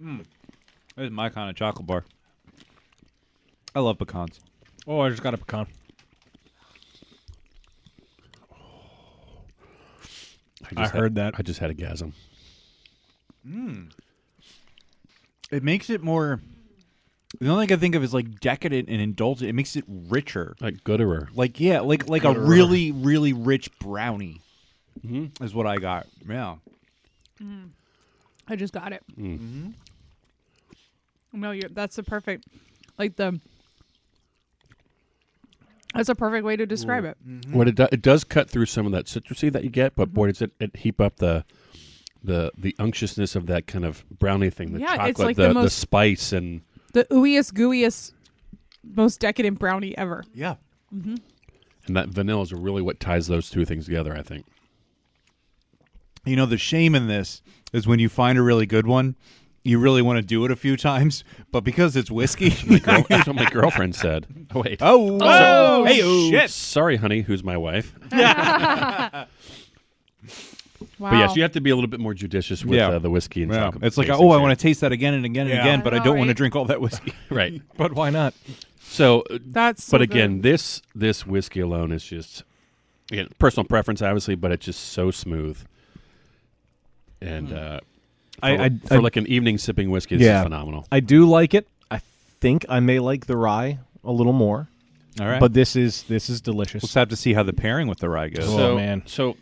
This is my kind of chocolate bar. I love pecans. Oh, I just got a pecan. I heard that. I just had a gasm. It makes it more. The only thing I think of is like decadent and indulgent. It makes it richer. Like Gooderer. Like a really really rich brownie. Is what I got. Yeah. I just got it. Mm-hmm. No, that's the perfect, like the That's a perfect way to describe it. What it does cut through some of that citrusy that you get, but boy, does it heap up the unctuousness of that kind of brownie thing. The Yeah, chocolate, it's like the the most- spice, and The ooeyest, gooeyest, most decadent brownie ever. Yeah. and that vanilla is really what ties those two things together, I think. You know, the shame in this is when you find a really good one, you really want to do it a few times, but because it's whiskey. That's what my girlfriend said. Oh, wait. Oh, hey, shit. Sorry, honey, who's my wife. Wow. But yes, you have to be a little bit more judicious with Yeah. The whiskey and Yeah. chocolate. It's like, tastings oh, I here. want to taste that again and again and Yeah. again, but I I don't know, want to right? drink all that whiskey. Right. But why not? So, That's so but again, good. this whiskey alone is just, again, personal preference, obviously, but it's just so smooth. And for like an evening sipping whiskey, this is phenomenal. I do like it. I think I may like the rye a little more. All right. But this is delicious. We'll just have to see how the pairing with the rye goes. Oh, man. So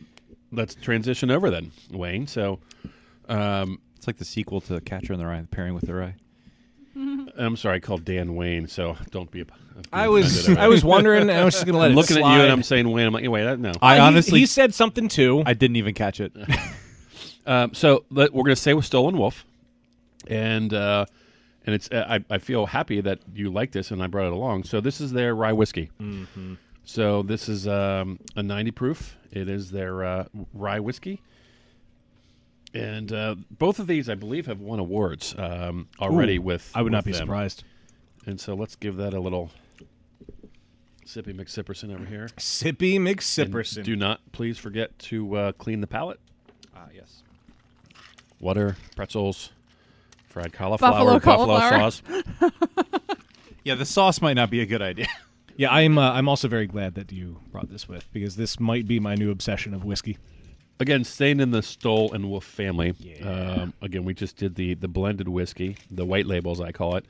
let's transition over then, Wayne. So It's like the sequel to Catcher in the Rye, the pairing with the rye. I'm sorry, I called Dan Wayne, so don't be. I was wondering. I was just gonna let I'm it looking at slide. you and I'm saying Wayne. I'm like, wait, no. I honestly, he said something too. I didn't even catch it. So we're going to stay with Stolen Wolf, and it's I feel happy that you like this, and I brought it along. So this is their rye whiskey. Mm-hmm. So this is a 90 proof. It is their rye whiskey, and both of these, I believe, have won awards already. With I would not be with them. surprised. And so let's give that a little Sippy McSipperson over here. Sippy And McSipperson. do not please forget to clean the palate. Yes. Water, pretzels, fried cauliflower, Buffalo cauliflower. sauce. Yeah, the sauce might not be a good idea. Yeah, I'm also very glad that you brought this with because this might be my new obsession of whiskey. Again, staying in the Stoll and Wolf family. Yeah. Again, we just did the blended whiskey, the white label as I call it,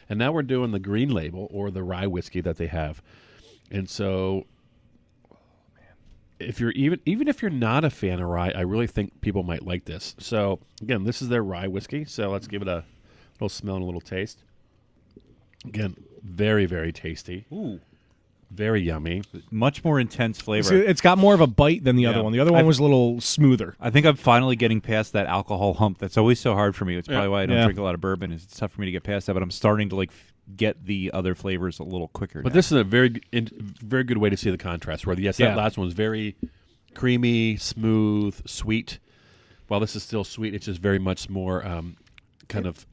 and now we're doing the green label or the rye whiskey that they have. And so, if you're even if you're not a fan of rye, I really think people might like this. So again, this is their rye whiskey. So let's give it a little smell and a little taste. Again, very, very tasty. Ooh. Very yummy. Much more intense flavor. So it's got more of a bite than the other Yeah. one. The other one I- was a little smoother. I think I'm finally getting past that alcohol hump. That's always so hard for me. It's probably why I don't Yeah. drink a lot of bourbon. It's tough for me to get past that, but I'm starting to get the other flavors a little quicker. But now. this is a very good way to see the contrast. Where yes, Yeah. that last one was very creamy, smooth, sweet. While this is still sweet, it's just very much more kind of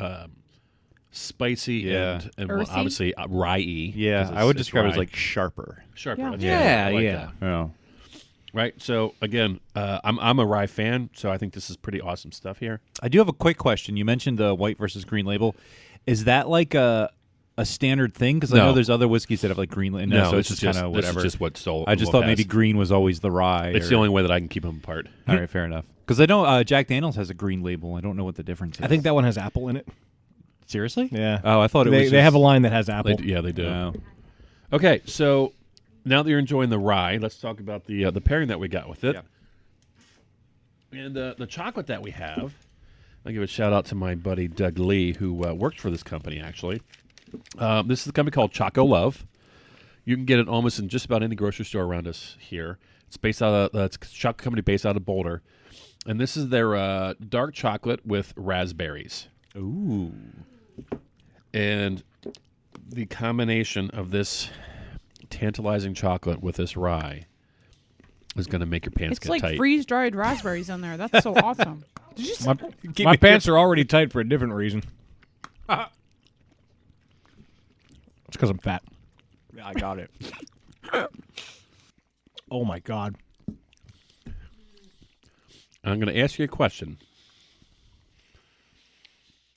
spicy Yeah. and well, Earthy? obviously rye-y. yeah, 'cause I would it's describe it as rye. like sharper. Sharper. Yeah. that's Yeah, I like yeah. that. Yeah. Right. So again, I'm a rye fan, so I think this is pretty awesome stuff here. I do have a quick question. You mentioned the white versus green label. Is that like a standard thing? Because I No. know there's other whiskeys that have like green label. No, so this it's is just kind of this whatever. is just what Stoll. I just Wolf thought maybe has. green was always the rye. It's or- the only way that I can keep them apart. All right, fair enough. Because I know Jack Daniels has a green label. I don't know what the difference is. I think that one has apple in it. Seriously? Yeah. Oh, I thought it they, was. they have a line that has apple. They do. Oh. Okay, so now that you're enjoying the rye, let's talk about the pairing that we got with it. Yeah. And the chocolate that we have, I'll give a shout out to my buddy Doug Lee, who worked for this company, actually. This is a company called Choco Love. You can get it almost in just about any grocery store around us here. It's based out of it's a chocolate company based out of Boulder. And this is their dark chocolate with raspberries. Ooh. And the combination of this tantalizing chocolate with this rye is going to make your pants It's get like tight. freeze-dried raspberries in there. That's so awesome. Did you say? My pants are already tight for a different reason. It's because I'm fat. Yeah, I got it. Oh my god. I'm going to ask you a question.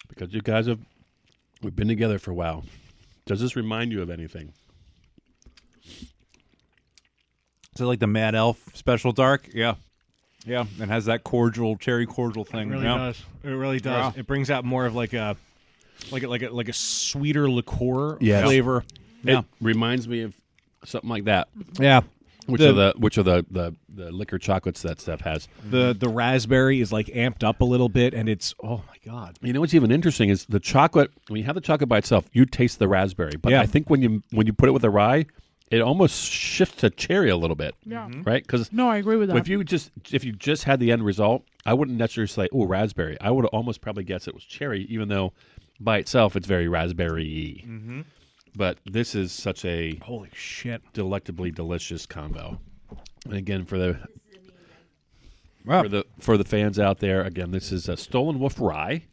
Because you guys we've been together for a while. Does this remind you of anything? Is it like the Mad Elf Special Dark? Yeah. Yeah, and has that cherry cordial thing. It really yeah. does. It really does. Yeah. It brings out more of like a sweeter liqueur Yes. flavor. Yeah. It reminds me of something like that. Yeah. Which The- are the liquor chocolates that stuff has. The raspberry is like amped up a little bit, and it's oh my god. You know what's even interesting is the chocolate. When you have the chocolate by itself, you taste the raspberry. But Yeah. I think when you put it with the rye, it almost shifts to cherry a little bit. Yeah. Right? Because No, I agree with that. if you just had the end result, I wouldn't necessarily say, oh, raspberry. I would almost probably guess it was cherry, even though by itself it's very raspberry-y. Mm-hmm. But this is such a Holy shit. delectably delicious combo. And again, for the Wow. for the fans out there, again, this is a Stolen Wolf Rye,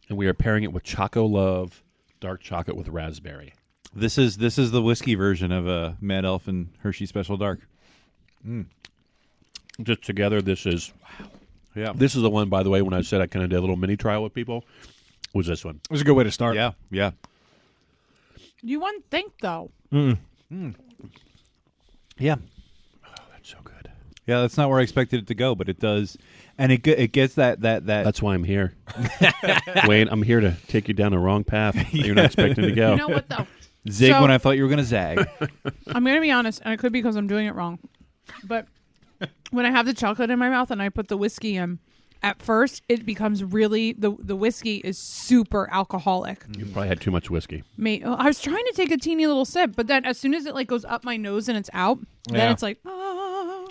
and we are pairing it with Choco Love dark chocolate with raspberry. This is the whiskey version of a Mad Elf and Hershey Special Dark. Just together, this is Yeah. this is the one. By the way, when I said I kind of did a little mini trial with people, was this one? It was a good way to start. Yeah. Yeah. You wouldn't think, though. Yeah. Oh, that's so good. Yeah, that's not where I expected it to go, but it does. And it gets that That's why I'm here, Wayne. I'm here to take you down the wrong path that you're not expecting to go. You know what, though? zig So- when I thought you were going to zag. I'm going to be honest, and it could be because I'm doing it wrong. But when I have the chocolate in my mouth and I put the whiskey in, at first it becomes really, the whiskey is super alcoholic. You probably had too much whiskey. I was trying to take a teeny little sip, but then as soon as it like goes up my nose and it's out, Yeah. then it's like,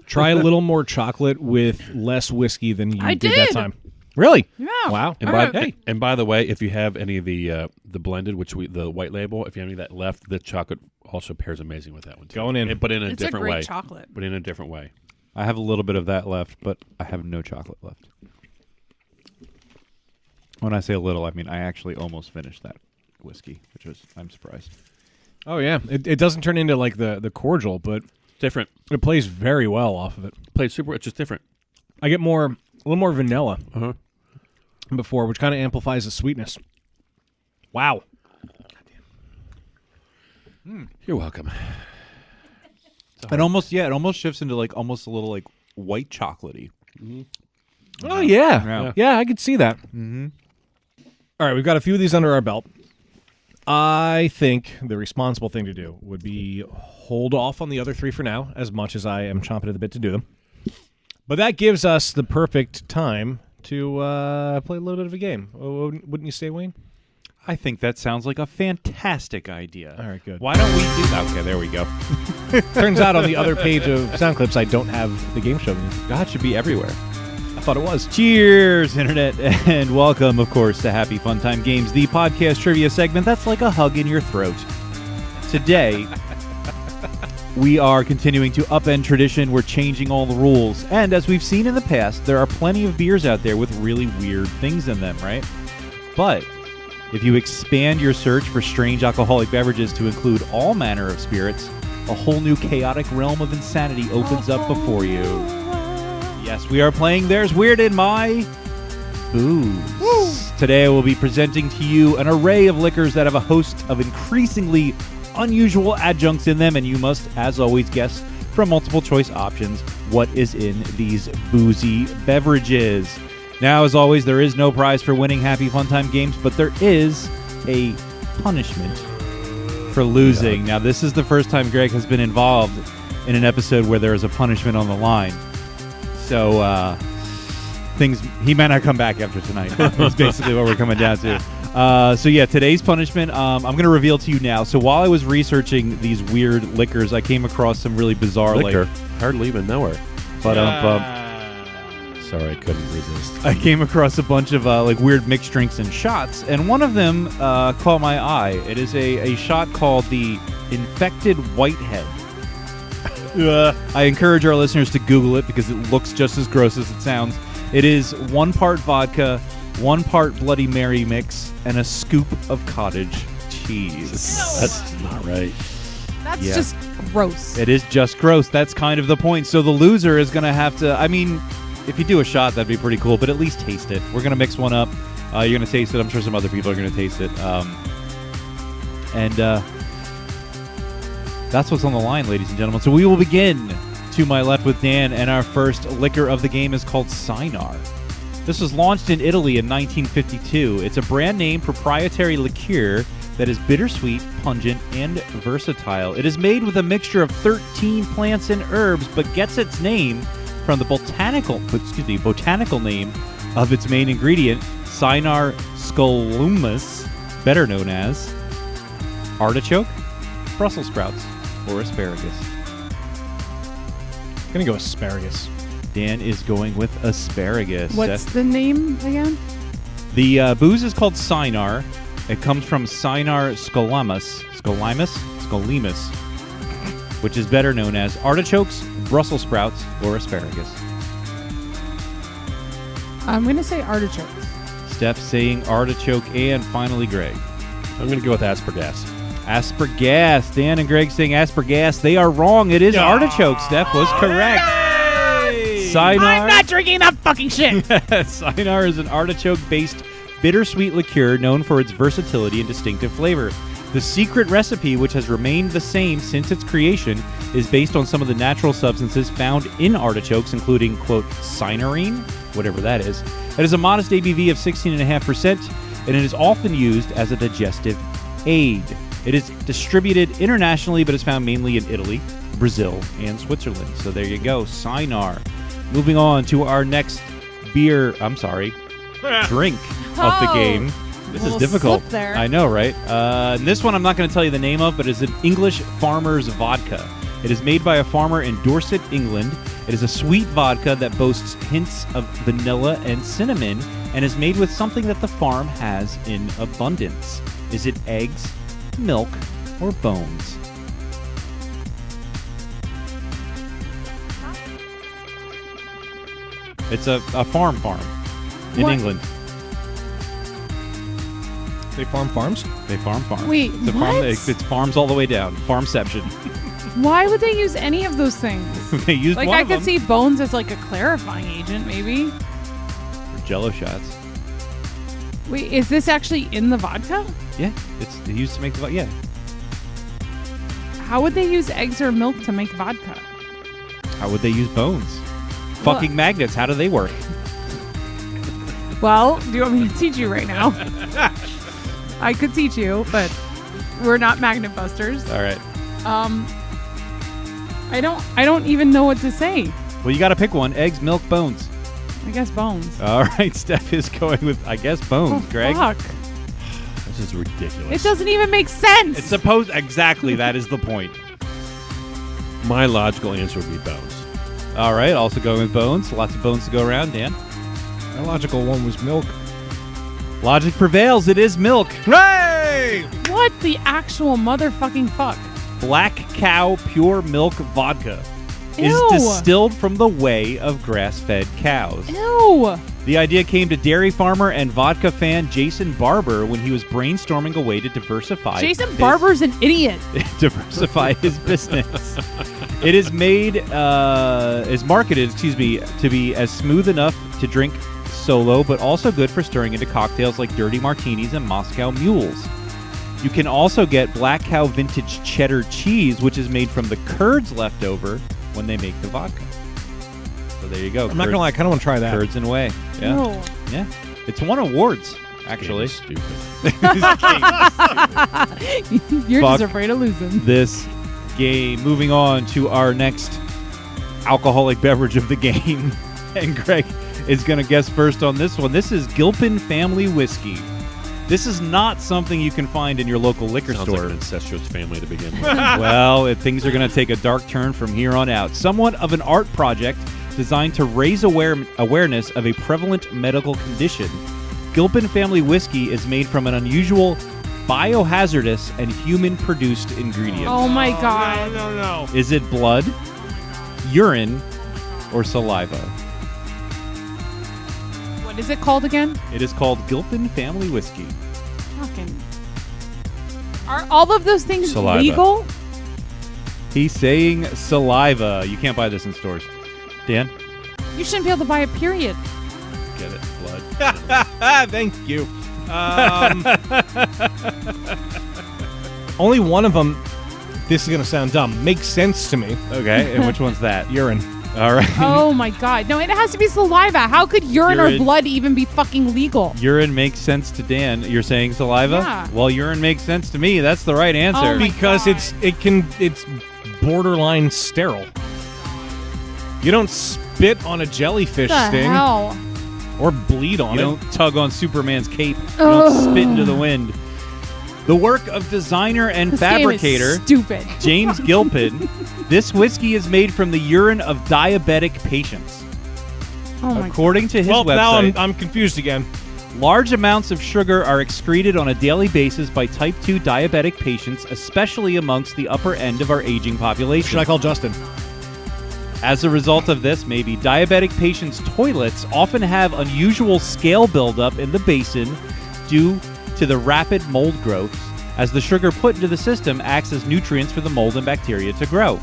Try a little more chocolate with less whiskey than you I did that did. time. Really? yeah. Wow. And by the way, if you have any of the blended, the white label, if you have any of that left, the chocolate also pairs amazing with that one too. Going in. but in a It's a different great way. chocolate. But in a different way. I have a little bit of that left, but I have no chocolate left. When I say a little, I mean I actually almost finished that whiskey, which was I'm surprised. Oh, yeah. It doesn't turn into like the cordial, but Different. it plays very well off of it. Played super. It's just different. I get a little more vanilla Uh-huh. before, which kind of amplifies the sweetness. Wow. You're welcome. It almost shifts into like almost a little like white chocolatey. Oh, yeah. Yeah. Yeah, I could see that. Mm-hmm. All right, we've got a few of these under our belt. I think the responsible thing to do would be hold off on the other three for now, as much as I am chomping at the bit to do them. But that gives us the perfect time to play a little bit of a game. Wouldn't you say, Wayne? I think that sounds like a fantastic idea. All right, good. Why don't we do that? Okay, there we go. Turns out on the other page of sound clips, I don't have the game show music. God, it should be everywhere. I thought it was. Cheers, Internet, and welcome, of course, to Happy Fun Time Games, the podcast trivia segment that's like a hug in your throat. Today, we are continuing to upend tradition. We're changing all the rules. And as we've seen in the past, there are plenty of beers out there with really weird things in them, right? But if you expand your search for strange alcoholic beverages to include all manner of spirits, a whole new chaotic realm of insanity opens up before you. Yes, we are playing There's Weird in My Booze. Woo. Today I will be presenting to you an array of liquors that have a host of increasingly unusual adjuncts in them, and you must, as always, guess from multiple choice options what is in these boozy beverages. Now, as always, there is no prize for winning Happy Fun Time Games, but there is a punishment for losing. Now, this is the first time Greg has been involved in an episode where there is a punishment on the line. So, he might not come back after tonight. That's basically what we're coming down to. Today's punishment, I'm going to reveal to you now. So while I was researching these weird liquors, I came across some really bizarre Liquor. Hardly even know her. But sorry, I couldn't resist. I came across a bunch of weird mixed drinks and shots, and one of them caught my eye. It is a shot called the Infected Whitehead. I encourage our listeners to Google it because it looks just as gross as it sounds. It is 1 part vodka, 1 part Bloody Mary mix, and a scoop of cottage cheese. That's not right. That's just gross. It is just gross. That's kind of the point. So the loser is going to have to, I mean, if you do a shot, that'd be pretty cool, but at least taste it. We're going to mix one up. You're going to taste it. I'm sure some other people are going to taste it. That's what's on the line, ladies and gentlemen. So we will begin to my left with Dan, and our first liquor of the game is called Cynar. This was launched in Italy in 1952. It's a brand name proprietary liqueur that is bittersweet, pungent, and versatile. It is made with a mixture of 13 plants and herbs, but gets its name from the botanical name of its main ingredient, Cynar scolumus, better known as artichoke, Brussels sprouts, or asparagus? I'm gonna go asparagus. Dan is going with asparagus. What's the name again? The booze is called Cynar. It comes from Cynar scolimus, which is better known as artichokes, Brussels sprouts, or asparagus. I'm gonna say artichokes. Steph saying artichoke, and finally Greg. I'm going to go with asparagus. Asparagus. Dan and Greg saying asparagus. They are wrong. It is artichoke. Steph was correct. Cynar. I'm not drinking that fucking shit. Cynar is an artichoke-based bittersweet liqueur known for its versatility and distinctive flavor. The secret recipe, which has remained the same since its creation, is based on some of the natural substances found in artichokes, including, quote, cynarine, whatever that is. It has a modest ABV of 16.5%, and it is often used as a digestive aid. It is distributed internationally, but is found mainly in Italy, Brazil, and Switzerland. So there you go, Cynar. Moving on to our next drink of the game. This is difficult. Slip there. I know, right? And this one I'm not going to tell you the name of, but it's an English farmer's vodka. It is made by a farmer in Dorset, England. It is a sweet vodka that boasts hints of vanilla and cinnamon and is made with something that the farm has in abundance. Is it eggs, milk, or bones? It's a farm in What? England. They farm farms? They farm farms. Wait, it's a farm, what? it's farms all the way down. Farmception. Why would they use any of those things? They used Like, one I of could them see bones as like a clarifying agent, maybe. for Jello shots. Wait, is this actually in the vodka? Yeah, it's used to make the yeah. How would they use eggs or milk to make vodka? How would they use bones? Fucking magnets. How do they work? Well, do you want me to teach you right now? I could teach you, but we're not magnet busters. All right. I don't even know what to say. Well, you got to pick one: eggs, milk, bones. I guess bones. All right. Steph is going with, I guess, bones. Oh, Greg. fuck. This is ridiculous. It doesn't even make sense. It's supposed exactly. That is the point. My logical answer would be bones. All right. Also going with bones. Lots of bones to go around. Dan. My logical one was milk. Logic prevails. It is milk. Hey! What the actual motherfucking fuck? Black Cow Pure Milk Vodka is Ew. distilled from the whey of grass-fed cows. Ew. The idea came to dairy farmer and vodka fan Jason Barber when he was brainstorming a way to diversify. Barber's an idiot. Diversify his business. It is marketed, to be as smooth enough to drink solo, but also good for stirring into cocktails like dirty martinis and Moscow mules. You can also get Black Cow vintage cheddar cheese, which is made from the curds left over when they make the vodka. So there you go. I'm not gonna lie, I kind of want to try that. Curds and whey. Yeah. No. Yeah. It's won awards, actually. Stupid. You're Fuck. just afraid of losing. This game. Moving on to our next alcoholic beverage of the game. And Greg is going to guess first on this one. This is Gilpin Family Whiskey. This is not something you can find in your local liquor Sounds store. like an incestuous family to begin with. Well, things are going to take a dark turn from here on out. Somewhat of an art project designed to raise awareness of a prevalent medical condition. Gilpin Family Whiskey is made from an unusual, biohazardous, and human-produced ingredient. Oh my god. No. Is it blood, urine, or saliva? What is it called again? It is called Gilpin Family Whiskey. Fucking. Are all of those things Saliva. legal? He's saying saliva. You can't buy this in stores. Dan? You shouldn't be able to buy it, period. Get it. Blood. Thank you. Only one of them, this is going to sound dumb, makes sense to me. Okay, and which one's that? Urine. All right. Oh my god. No, it has to be saliva. How could urine or Urine. blood even be fucking legal? Urine makes sense to Dan. You're saying saliva? Yeah. Well, urine makes sense to me. That's the right answer. Oh my Because God. it's borderline sterile. You don't spit on a jellyfish What the sting hell? or bleed on You it. don't tug on Superman's cape. You don't spit into the wind. The work of designer and This fabricator game is stupid. James Gilpin, this whiskey is made from the urine of diabetic patients. Oh my According to his Well, website, now I'm confused again. large amounts of sugar are excreted on a daily basis by type 2 diabetic patients, especially amongst the upper end of our aging population. Should I call Justin? As a result of this, maybe diabetic patients' toilets often have unusual scale buildup in the basin due to the rapid mold growth, as the sugar put into the system acts as nutrients for the mold and bacteria to grow.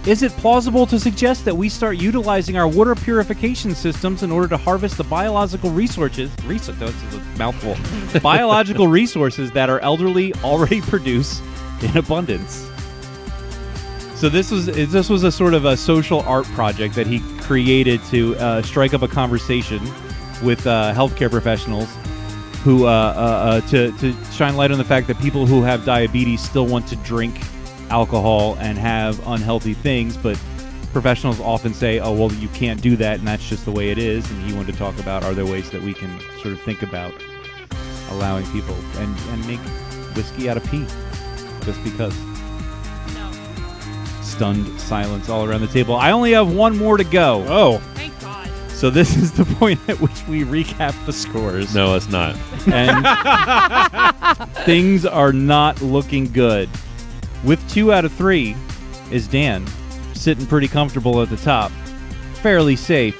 Is it plausible to suggest that we start utilizing our water purification systems in order to harvest the biological resources? This is a mouthful. Biological resources that our elderly already produce in abundance. So this was a sort of a social art project that he created to strike up a conversation with healthcare professionals who to shine light on the fact that people who have diabetes still want to drink alcohol and have unhealthy things, but professionals often say, oh, well, you can't do that, and that's just the way it is. And he wanted to talk about, are there ways that we can sort of think about allowing people and make whiskey out of pee just because? No. Stunned silence all around the table. I only have one more to go. Oh. Thank God. So this is the point at which we recap the scores. No, it's not. And things are not looking good. With 2 out of 3 is Dan, sitting pretty comfortable at the top. Fairly safe.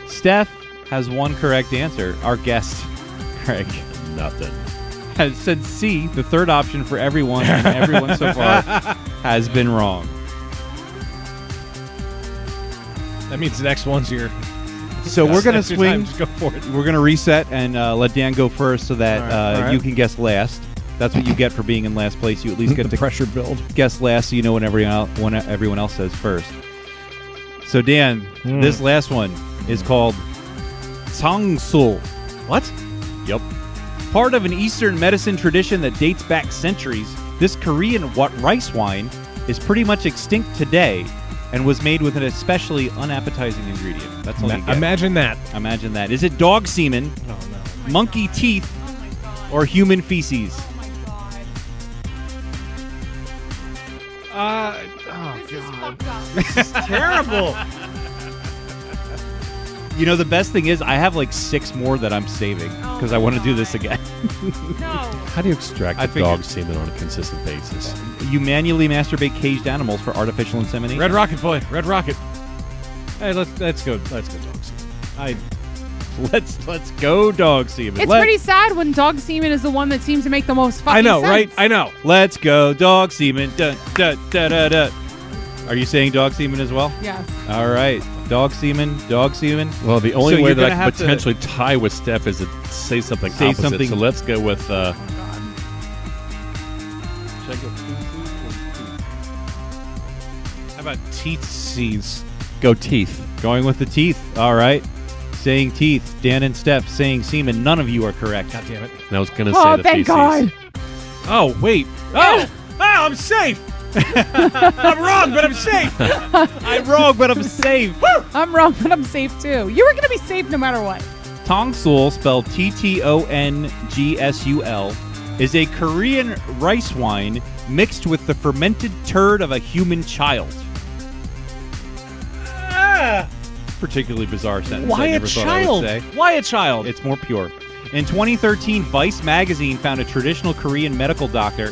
Steph has one correct answer. Our guest, Craig, Nothing. has said C, the third option for everyone, and everyone so far has been wrong. That means the next one's your. So we're going to Next time, swing. just go for it. We're going to reset and let Dan go first so that All right. you can guess last. That's what you get for being in last place. You at least get The to pressure build. guess last so you know when everyone else says first. So, Dan, this last one is called Sangsul. What? Yep. Part of an Eastern medicine tradition that dates back centuries, this Korean rice wine is pretty much extinct today and was made with an especially unappetizing ingredient. That's all you get. Imagine that. Imagine that. Is it dog semen, Oh, no. monkey teeth, Oh my God. or human feces? Oh my God. This is fucked up. Terrible. You know, the best thing is I have like 6 more that I'm saving because I want to do this again. No. How do you extract I the figured- dog semen on a consistent basis? You manually masturbate caged animals for artificial insemination. Red Rocket boy. Red Rocket. Hey, let's go. Let's go, dogs. Let's go dog semen. It's pretty sad when dog semen is the one that seems to make the most fucking I know, sense. right? I know. Let's go dog semen. Dun, dun, da, da, da. Are you saying dog semen as well? Yes. All right. Dog semen. Well, the only So way you're that I gonna could have to- potentially tie with Steph is to say something Say opposite. something- So let's go with. Oh God. Should I go How about teeth seeds? Go teeth. Going with the teeth. All right. Saying teeth. Dan and Steph saying semen. None of you are correct. God damn it. And I was going to say Oh, the thank feces. God. Oh, wait. Oh, I'm safe. I'm wrong, but I'm safe. I'm wrong, but I'm safe. I'm wrong, but I'm safe too. You were gonna be safe no matter what. Tongsul, spelled Tongsul, is a Korean rice wine mixed with the fermented turd of a human child. Particularly bizarre sentence. Why I a never thought I would child? say. Why a child? It's more pure. In 2013, Vice magazine found a traditional Korean medical doctor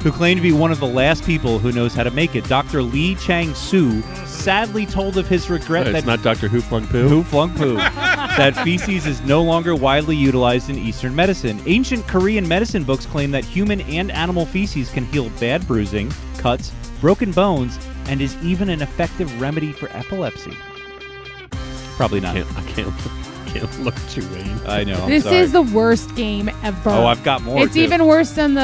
who claimed to be one of the last people who knows how to make it. Dr. Lee Chang-soo sadly told of his regret It's that not Dr. Who Flung Poo. Who flung poo? That feces is no longer widely utilized in Eastern medicine. Ancient Korean medicine books claim that human and animal feces can heal bad bruising, cuts, broken bones, and is even an effective remedy for epilepsy. Probably not. I can't look at you, Wayne. I know. I'm This sorry. is the worst game ever. Oh, I've got more. It's too. even worse than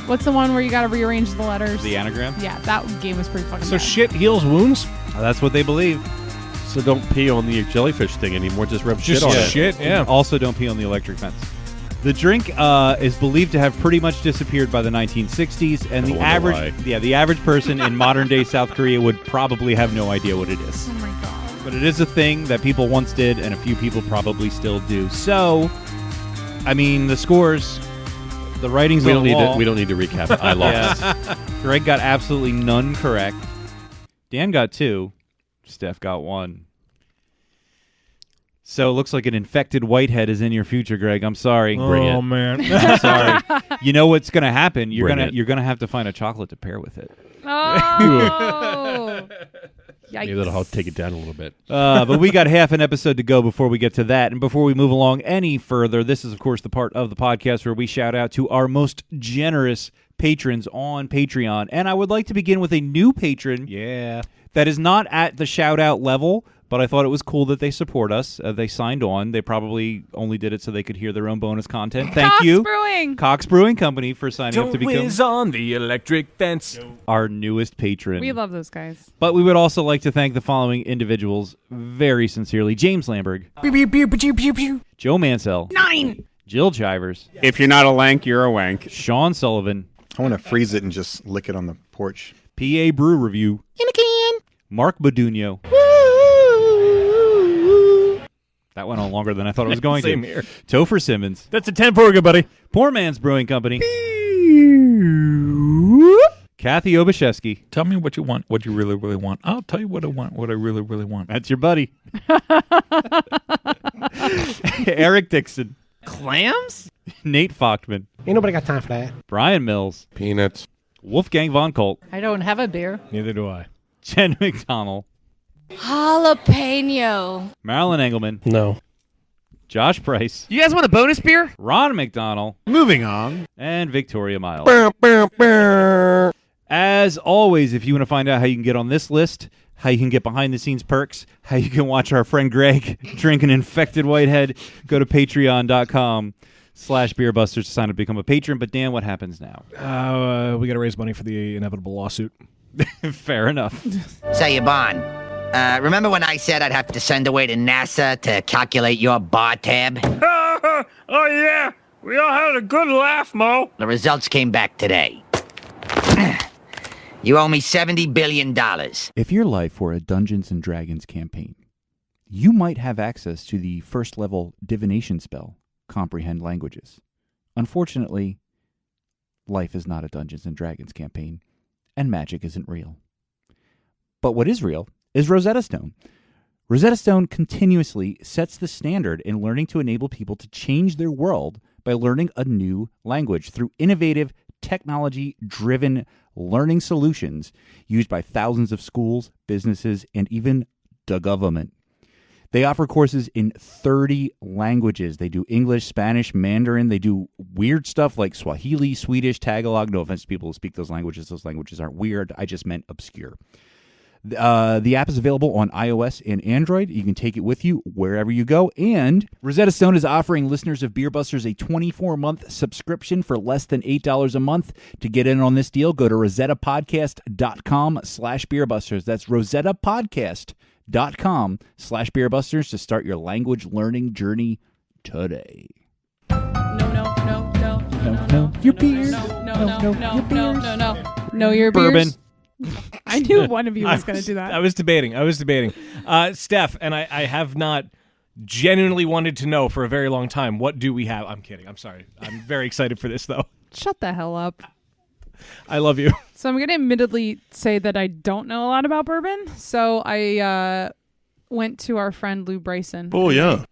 what's the one where you gotta rearrange the letters? The anagram. Yeah, that game was pretty fucking So bad. shit heals wounds? That's what they believe. So don't pee on the jellyfish thing anymore. Just rub shit Just on it. shit, yeah. Also, don't pee on the electric fence. The drink is believed to have pretty much disappeared by the 1960s, and the I wonder why. average person in modern day South Korea would probably have no idea what it is. Oh my god. But it is a thing that people once did, and a few people probably still do. So, I mean, the scores The writing's We on don't the need wall. to. We don't need to recap. I lost. Greg got absolutely none correct. Dan got 2. Steph got 1. So it looks like an infected whitehead is in your future, Greg. I'm sorry. Bring it. man. I'm sorry. You know what's going to happen? You're Bring gonna it. you're gonna have to find a chocolate to pair with it. Oh. Yikes. Maybe that'll help take it down a little bit. But we got half an episode to go before we get to that. And before we move along any further, this is, of course, the part of the podcast where we shout out to our most generous patrons on Patreon. And I would like to begin with a new patron Yeah. that is not at the shout-out level, but I thought it was cool that they support us. They signed on. They probably only did it so they could hear their own bonus content. Thank Cox you, Brewing. Cox Brewing Company, for signing up to become on the electric fence. our newest patron. We love those guys. But we would also like to thank the following individuals very sincerely. James Lamberg. Joe Mansell. 9. Jill Chivers. If you're not a lank, you're a wank. Sean Sullivan. I want to freeze it and just lick it on the porch. PA Brew Review. In a can. Mark Badunio. That went on longer than I thought it was going Same to. here. Topher Simmons. That's a 10 for good, buddy. Poor Man's Brewing Company. Kathy Obashevsky. Tell me what you want, what you really, really want. I'll tell you what I want, what I really, really want. That's your buddy. Eric Dixon. Clams? Nate Fochtman. Ain't nobody got time for that. Brian Mills. Peanuts. Wolfgang Von Colt. I don't have a beer. Neither do I. Jen McDonnell. Jalapeno. Marilyn Engelman. No. Josh Price. You guys want a bonus beer? Ron McDonald. Moving on. And Victoria Miles. As always, if you want to find out how you can get on this list, how you can get behind-the-scenes perks, how you can watch our friend Greg drink an infected whitehead, go to patreon.com/beerbusters to sign up to become a patron. But Dan, what happens now? We got to raise money for the inevitable lawsuit. Fair enough. Say, Yvonne, remember when I said I'd have to send away to NASA to calculate your bar tab? Oh, yeah. We all had a good laugh, Mo. The results came back today. You owe me $70 billion. If your life were a Dungeons & Dragons campaign, you might have access to the first-level divination spell, Comprehend Languages. Unfortunately, life is not a Dungeons & Dragons campaign, and magic isn't real. But what is real is Rosetta Stone. Rosetta Stone continuously sets the standard in learning to enable people to change their world by learning a new language through innovative, technology-driven learning solutions used by thousands of schools, businesses, and even the government. They offer courses in 30 languages. They do English, Spanish, Mandarin. They do weird stuff like Swahili, Swedish, Tagalog. No offense to people who speak those languages. Those languages aren't weird. I just meant obscure. The app is available on iOS and Android. You can take it with you wherever you go. And Rosetta Stone is offering listeners of Beer Busters a 24-month subscription for less than $8 a month. To get in on this deal, go to rosettapodcast.com/beerbusters. That's rosettapodcast.com/beerbusters to start your language learning journey today. No. Your beers. No, your Bourbon. beers. I knew one of you was going to do that. I was debating. Steph, and I have not genuinely wanted to know for a very long time, what do we have? I'm kidding. I'm sorry. I'm very excited for this, though. Shut the hell up. I love you. So I'm going to admittedly say that I don't know a lot about bourbon. So I went to our friend Lou Bryson. Oh, yeah.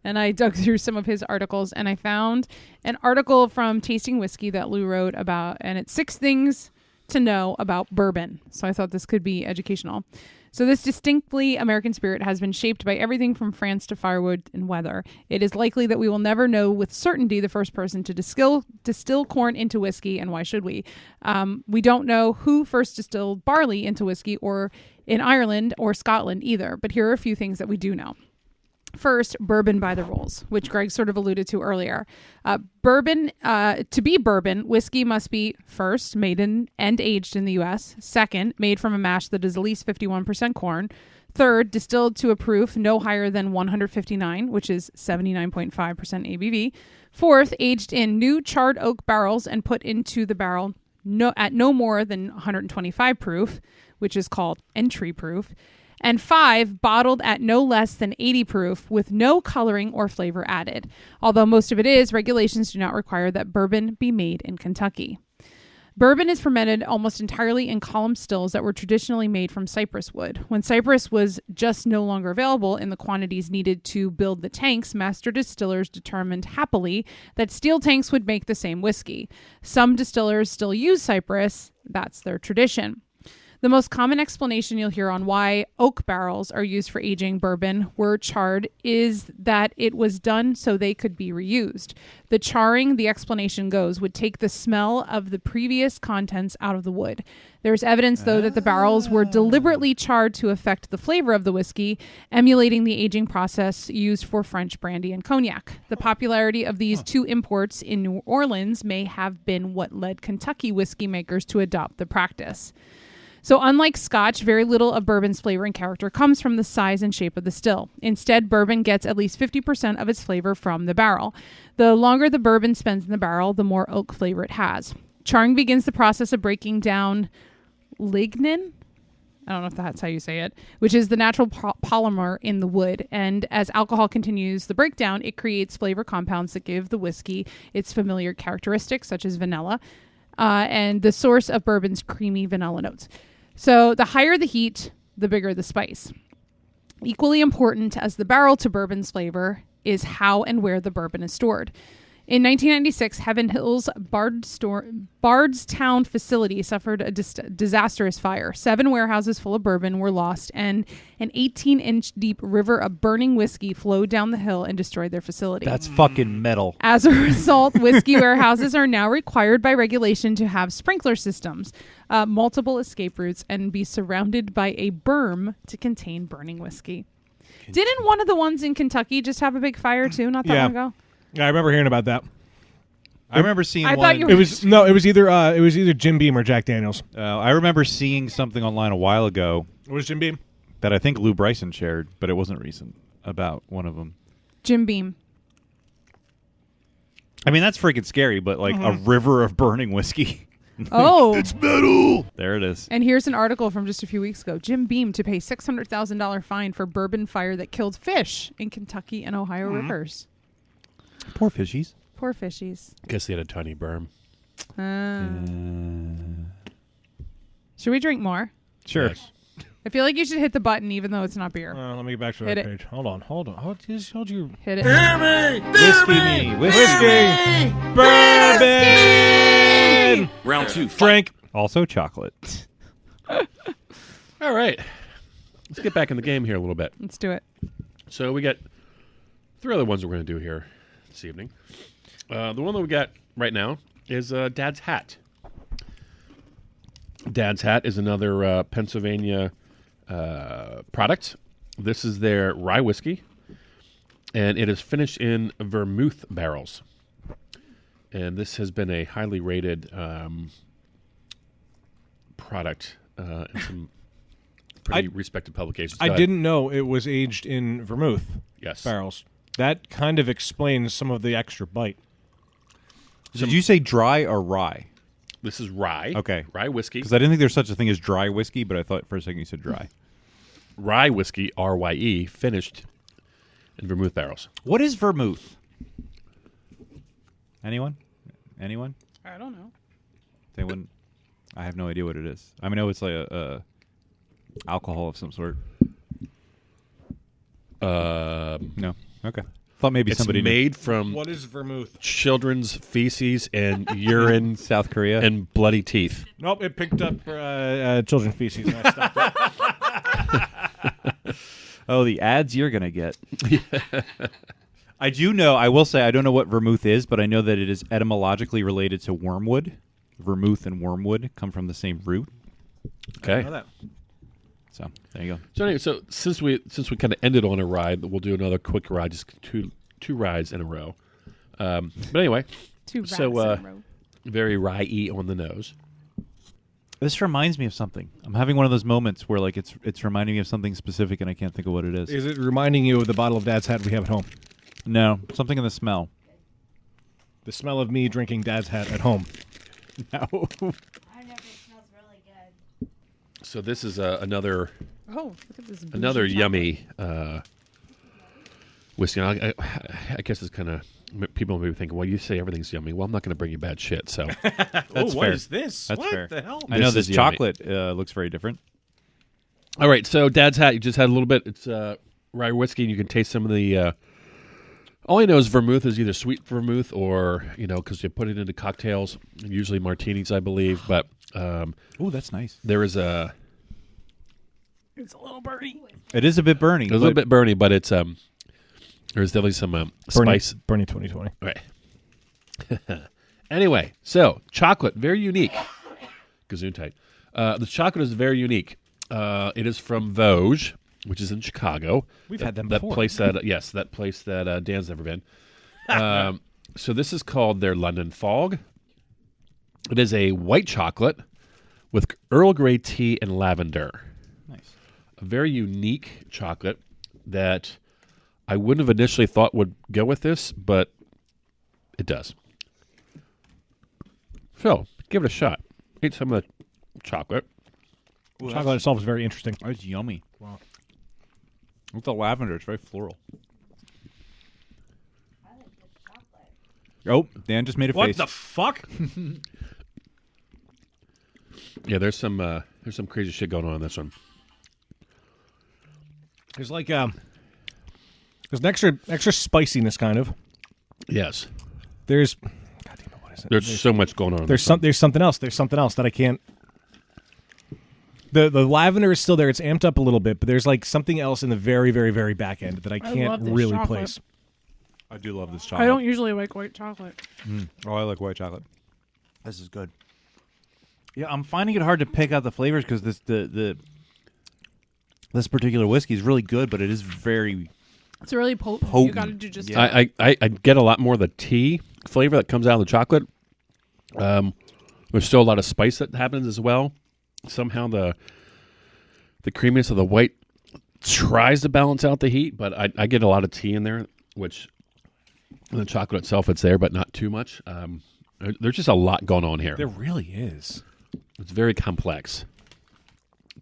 And I dug through some of his articles, and I found an article from Tasting Whiskey that Lou wrote about, and it's 6 things to know about bourbon. So I thought this could be educational. So this distinctly American spirit has been shaped by everything from France to firewood and weather. It is likely that we will never know with certainty the first person to distill corn into whiskey, and why should we? We don't know who first distilled barley into whiskey, or in Ireland or Scotland either, but here are a few things that we do know. First, bourbon by the rules, which Greg sort of alluded to earlier. To be bourbon, whiskey must be first made in and aged in the U.S. Second, made from a mash that is at least 51% corn. Third, distilled to a proof no higher than 159, which is 79.5% ABV. Fourth, aged in new charred oak barrels and put into the barrel at no more than 125 proof, which is called entry proof. and 5 bottled at no less than 80 proof with no coloring or flavor added. Although most of it is, regulations do not require that bourbon be made in Kentucky. Bourbon is fermented almost entirely in column stills that were traditionally made from cypress wood. When cypress was just no longer available in the quantities needed to build the tanks, master distillers determined happily that steel tanks would make the same whiskey. Some distillers still use cypress. That's their tradition. The most common explanation you'll hear on why oak barrels are used for aging bourbon were charred is that it was done so they could be reused. The charring, the explanation goes, would take the smell of the previous contents out of the wood. There's evidence, though, that the barrels were deliberately charred to affect the flavor of the whiskey, emulating the aging process used for French brandy and cognac. The popularity of these two imports in New Orleans may have been what led Kentucky whiskey makers to adopt the practice. So unlike Scotch, very little of bourbon's flavor and character comes from the size and shape of the still. Instead, bourbon gets at least 50% of its flavor from the barrel. The longer the bourbon spends in the barrel, the more oak flavor it has. Charring begins the process of breaking down lignin, I don't know if that's how you say it, which is the natural polymer in the wood. And as alcohol continues the breakdown, it creates flavor compounds that give the whiskey its familiar characteristics, such as vanilla, and the source of bourbon's creamy vanilla notes. So the higher the heat, the bigger the spice. Equally important as the barrel to bourbon's flavor is how and where the bourbon is stored. In 1996, Heaven Hill's Bardstown facility suffered a disastrous fire. 7 warehouses full of bourbon were lost, and an 18-inch deep river of burning whiskey flowed down the hill and destroyed their facility. That's fucking metal. As a result, whiskey warehouses are now required by regulation to have sprinkler systems, multiple escape routes, and be surrounded by a berm to contain burning whiskey. Didn't one of the ones in Kentucky just have a big fire too, not that long ago? Yeah, I remember hearing about that. I remember seeing I one. thought you were It was either Jim Beam or Jack Daniels. I remember seeing something online a while ago. What was Jim Beam? That I think Lou Bryson shared, but it wasn't recent, about one of them. Jim Beam. I mean, that's freaking scary, but like a river of burning whiskey. Oh. It's metal. There it is. And here's an article from just a few weeks ago. Jim Beam to pay $600,000 fine for bourbon fire that killed fish in Kentucky and Ohio rivers. Poor fishies. Poor fishies. Guess they had a tiny berm. Should we drink more? Sure. Yes. I feel like you should hit the button even though it's not beer. Let me get back to Hit that it. page. Hold on. Hold you. Hit it. Whiskey. Bourbon! Round 2. Frank. Also chocolate. All right. Let's get back in the game here a little bit. Let's do it. So we got 3 other ones we're going to do here this evening. The one that we got right now is Dad's Hat. Dad's Hat is another Pennsylvania product. This is their rye whiskey, and it is finished in vermouth barrels. And this has been a highly rated product in some pretty respected publications. I didn't know it was aged in vermouth Yes. barrels. That kind of explains some of the extra bite. Did you say dry or rye? This is rye. Okay. Rye whiskey. Because I didn't think there's such a thing as dry whiskey, but I thought for a second you said dry. Rye whiskey, RYE, finished in vermouth barrels. What is vermouth? Anyone? I don't know. Anyone? I have no idea what it is. I know it's like a alcohol of some sort. No. Okay. Thought maybe It's somebody made from What is vermouth? children's feces and urine South Korea and bloody teeth. Nope, it picked up children's feces and I stopped it. Oh, the ads you're gonna get. I do know. I will say I don't know what vermouth is, but I know that it is etymologically related to wormwood. Vermouth and wormwood come from the same root. Okay. Know that. So there you go. So anyway, since we kind of ended on a ride, we'll do another quick ride, just two rides in a row. But anyway, Two rats so in a row. very rye-y on the nose. This reminds me of something. I'm having one of those moments where like it's reminding me of something specific, and I can't think of what it is. Is it reminding you of the bottle of Dad's Hat we have at home? No, something in the smell. The smell of me drinking Dad's Hat at home. No. I don't know if it smells really good. So this is another Oh, look at this. Another bougie yummy whiskey. I guess it's kind of people may be thinking, well, you say everything's yummy. Well, I'm not going to bring you bad shit. So That's fair. What is this? That's what fair. the hell? I know This this is yummy. chocolate looks very different. all right. So Dad's Hat, you just had a little bit. It's rye whiskey, and you can taste some of the. All I know is vermouth is either sweet vermouth or because you put it into cocktails, usually martinis, I believe. But Oh, that's nice. there is a It's a little birdie. It is a bit burny. a little bit burny, but it's there's definitely some spice. Bernie 2020. Right. Anyway, so chocolate, very unique. Gesundheit. The chocolate is very unique. It is from Vosges, which is in Chicago. We've had them that before. place that place that Dan's never been. So this is called their London Fog. It is a white chocolate with Earl Grey tea and lavender. Nice. A very unique chocolate that I wouldn't have initially thought would go with this, but it does. So, give it a shot. Eat some of the chocolate. Chocolate itself is very interesting. It's yummy. Wow. With the lavender, it's very floral. Oh, Dan just made a What face. the fuck? Yeah, there's some crazy shit going on in this one. There's like there's an extra spiciness kind of. Yes. There's God damn it, what is it? There's so much going on. In There's this one. there's something else. There's something else that I can't. The lavender is still there. It's amped up a little bit, but there's like something else in the very, very, very back end that I love can't this really chocolate. place. I do love this chocolate. I don't usually like white chocolate. Oh, I like white chocolate. This is good. Yeah, I'm finding it hard to pick out the flavors because this particular whiskey is really good, but it is very. It's really potent. You Potent. got to do just. Yeah. I get a lot more of the tea flavor that comes out of the chocolate. There's still a lot of spice that happens as well. Somehow the creaminess of the white tries to balance out the heat, but I get a lot of tea in there, which the chocolate itself, it's there, but not too much. There's just a lot going on here. There really is. It's very complex.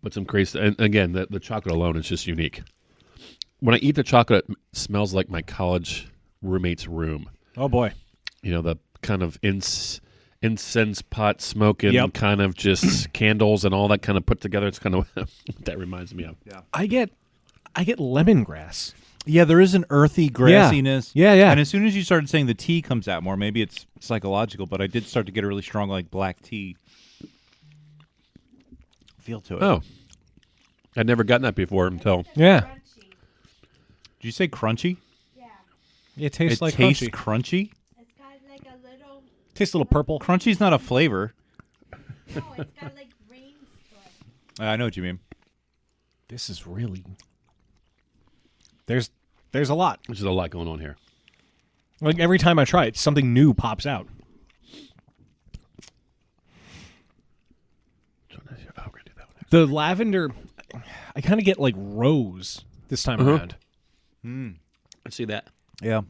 But some crazy, and again, the chocolate alone is just unique. When I eat the chocolate, it smells like my college roommate's room. Oh boy. The kind of incense pot smoking, Yep. kind of just candles and all that kind of put together. It's kind of what that reminds me of. Yeah. I get lemongrass. Yeah, there is an earthy grassiness. Yeah. And as soon as you started saying the tea comes out more, maybe it's psychological, but I did start to get a really strong like black tea feel to it. Oh, I'd never gotten that before until. Yeah. Did you say crunchy? It tastes like tastes crunchy. crunchy. It's got like a little. Tastes a little purple. Crunchy's not a flavor. No, it's got like grains to it. I know what you mean. This is really. There's a lot. There's a lot going on here. Like every time I try it, something new pops out. Oh, we're gonna do that one next. The lavender, I kind of get like rose this time around. I see that. Yeah.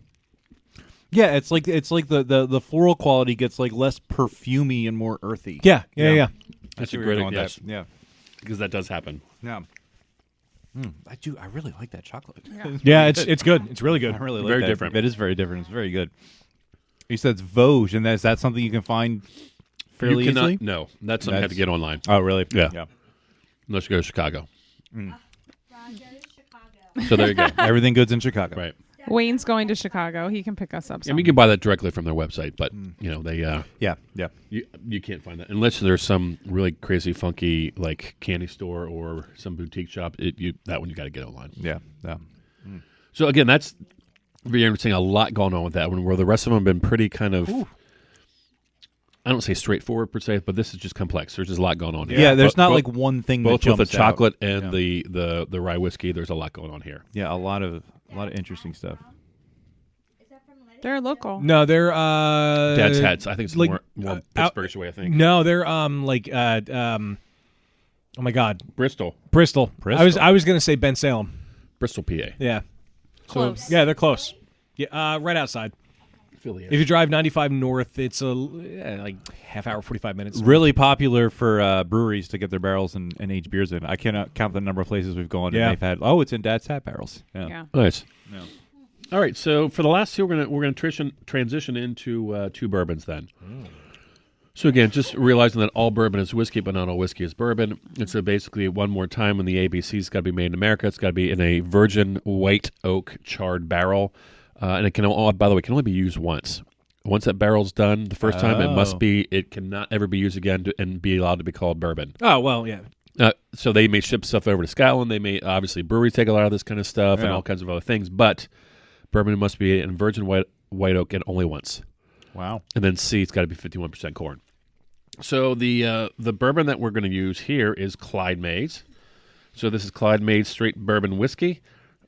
Yeah, it's like the floral quality gets like less perfumey and more earthy. Yeah. That's I a see where great you're going with yes, that. Yeah. because that does happen. Yeah. I really like that chocolate. Yeah, it's good. It's really good. I really like Very that. different. It is very different. It's very good. You said it's Vosges, and is that something you can find fairly You cannot, easily? no, that's something you have to get online. Oh, really? Yeah. Unless you go to Chicago. Roger, Chicago. So there you go. Everything good's in Chicago. Right. Wayne's going to Chicago. He can pick us up. And you can buy that directly from their website, but they Yeah. you can't find that unless there's some really crazy funky like candy store or some boutique shop. That one you got to get online. Yeah. So again, that's very interesting. A lot going on with that one, where the rest of them have been pretty kind of. I don't say straightforward per se, but this is just complex. There's just a lot going on here. Yeah, there's not Both- like one thing both that with the jumps out. chocolate and the rye whiskey. There's a lot going on here. Yeah, a lot of interesting stuff. Is that from Lenny? They're local. No, they're Dad's hats. I think it's like, more Pittsburghish way. I think No, they're oh my God, Bristol, I was gonna say Ben Salem. PA. Yeah. Close. Yeah, they're close. Yeah, right outside. Philly-ish. If you drive 95 north, it's like half hour, 45 minutes. Really popular for breweries to get their barrels and age beers in. I cannot count the number of places we've gone Yeah. and they've had. Oh, it's in Dad's Tap barrels. Yeah. Nice. Yeah. All right, so for the last two, we're gonna transition into two bourbons then. So again, just realizing that all bourbon is whiskey, but not all whiskey is bourbon. And so basically, one more time, when the ABC's got to be made in America, it's got to be in a virgin white oak charred barrel, and it can all, by the way, can only be used once. Once that barrel's done, the first time, it cannot ever be used again and be allowed to be called bourbon. Oh, well, yeah. So they may ship stuff over to Scotland. They may, obviously, breweries take a lot of this kind of stuff and all kinds of other things, but bourbon must be in virgin white oak and only once. Wow. And then C, it's got to be 51% corn. So the bourbon that we're going to use here is Clyde Mays. So this is Clyde Mays straight bourbon whiskey,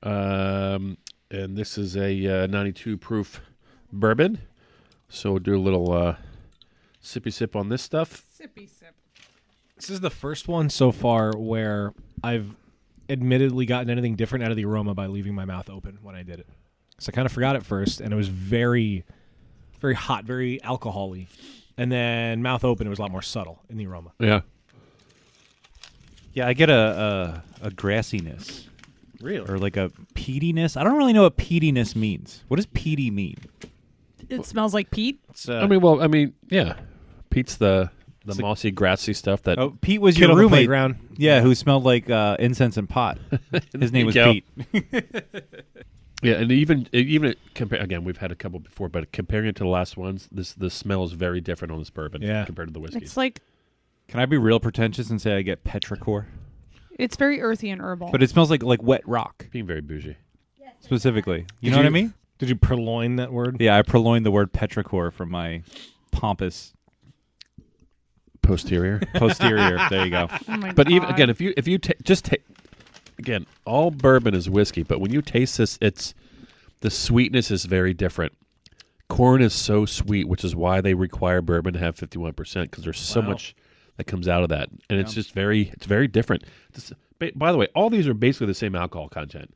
and this is a 92 proof bourbon. So we'll do a little sippy sip on this stuff. Sippy sip. This is the first one so far where I've admittedly gotten anything different out of the aroma by leaving my mouth open when I did it. So I kind of forgot at first, and it was very, very hot, very alcohol-y. And then mouth open, it was a lot more subtle in the aroma. Yeah. Yeah, I get a grassiness. Really? Or like a peatiness. I don't really know what peatiness means. What does peaty mean? It smells like peat. Yeah. Pete's the mossy, grassy stuff that... Oh, Pete was Kid your on the roommate. playground. Yeah, who smelled like incense and pot. His name was There Pete. Yeah, and even again, we've had a couple before, but comparing it to the last ones, the smell is very different on this bourbon compared to the whiskey. It's like Can I be real pretentious and say I get petrichor? it's very earthy and herbal. But it smells like wet rock. Being very bougie. Specifically. You know what I mean? Did you purloin that word? Yeah, I purloined the word petrichor from my pompous posterior. There you go. Oh my But even God. again, if you just take again, all bourbon is whiskey, but when you taste this, the sweetness is very different. Corn is so sweet, which is why they require bourbon to have 51% because there's so much that comes out of that, and it's just very different. By the way, all these are basically the same alcohol content.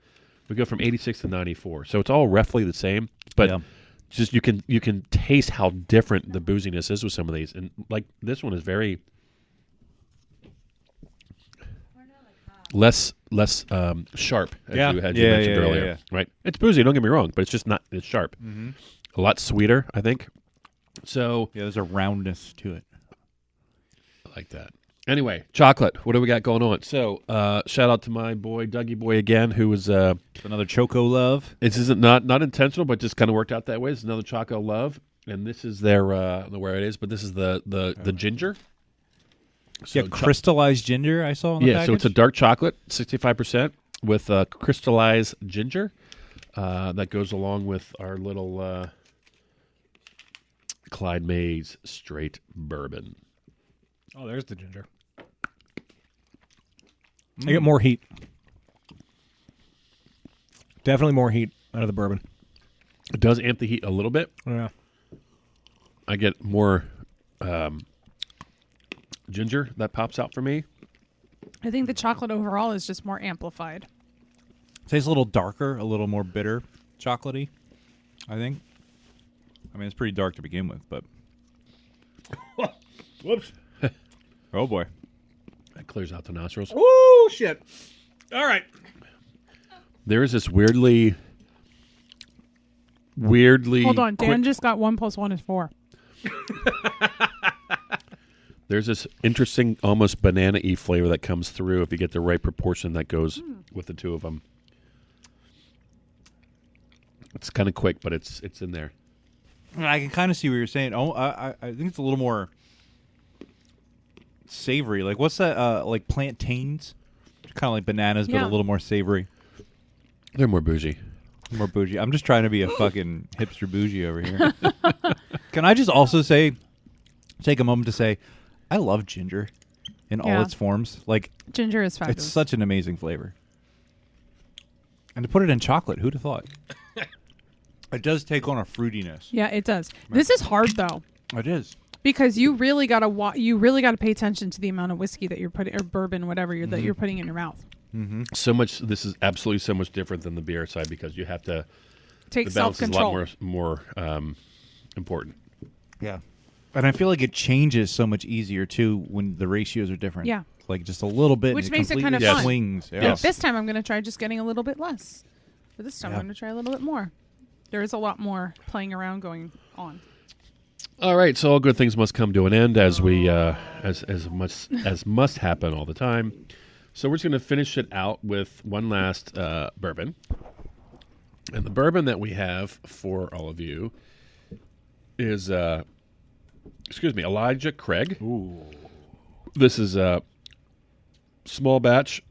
We go from 86 to 94, so it's all roughly the same, but just you can taste how different the booziness is with some of these, and like this one is very less sharp, as you mentioned earlier. Yeah. Right? It's boozy, don't get me wrong, but it's just not as sharp. Mm-hmm. A lot sweeter, I think. So yeah, there's a roundness to it. I like that. Anyway, chocolate. What do we got going on? So, shout out to my boy Dougie Boy again, who was another Choco Love. This isn't not intentional, but just kind of worked out that way. It's another Choco Love, and this is their I don't know where it is, but this is the ginger. So crystallized ginger. I saw on the package. So it's a dark chocolate, 65% with crystallized ginger that goes along with our little Clyde Mays straight bourbon. Oh, there's the ginger. I get more heat. Definitely more heat out of the bourbon. It does amp the heat a little bit. Yeah. I get more ginger that pops out for me. I think the chocolate overall is just more amplified. Tastes a little darker, a little more bitter, chocolatey, I think. I mean, it's pretty dark to begin with, but... Whoops. Oh, boy. That clears out the nostrils. Oh, shit. All right. There is this weirdly... Hold on. Dan just got 1 + 1 is 4. There's this interesting, almost banana-y flavor that comes through if you get the right proportion that goes with the two of them. It's kind of quick, but it's in there. I can kind of see what you're saying. Oh, I think it's a little more savory. Like, what's that? Like plantains? Kind of like bananas, but a little more savory. They're more bougie. More bougie. I'm just trying to be a fucking hipster bougie over here. Can I just also take a moment to say, I love ginger in all its forms. Like, ginger is fabulous. It's such an amazing flavor. And to put it in chocolate, who'd have thought? It does take on a fruitiness. Yeah, it does. This is hard though. It is. Because you really gotta pay attention to the amount of whiskey that you're putting, or bourbon, whatever that you're putting in your mouth. Mm-hmm. So much. This is absolutely so much different than the beer side because you have to take the balance is a lot self-control. more important. Yeah. And I feel like it changes so much easier, too, when the ratios are different. Yeah. Like just a little bit. Which and makes it kind of completely fun. swings. Yeah. Yes. This time I'm going to try just getting a little bit less. But this time Yeah. I'm going to try a little bit more. There is a lot more playing around going on. All right, so all good things must come to an end, as we as much as must happen all the time. So we're just going to finish it out with one last bourbon, and the bourbon that we have for all of you is Elijah Craig. Ooh. This is a small batch,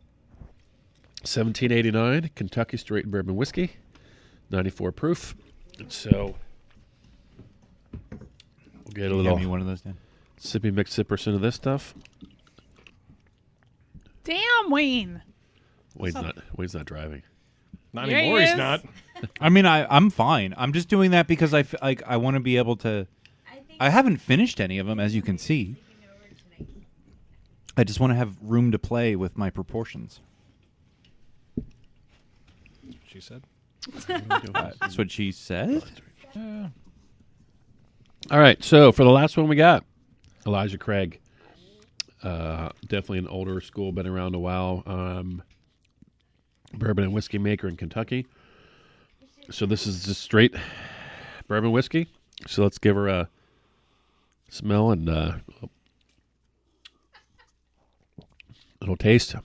1789 Kentucky Straight Bourbon Whiskey, 94 proof. And so we'll get a little Give me one of those, Dan. Sippy McSipperson of this stuff. Damn, Wayne. Wayne's not driving. Not Yeah, anymore, he he's is. not. I mean, I'm fine. I'm just doing that because I want to be able to. I haven't finished any of them, as you can see. I just want to have room to play with my proportions. She said. That's what she said. All right, so for the last one we got, Elijah Craig. Definitely an older school, been around a while. Bourbon and whiskey maker in Kentucky. So this is just straight bourbon whiskey. So let's give her a smell and a little taste.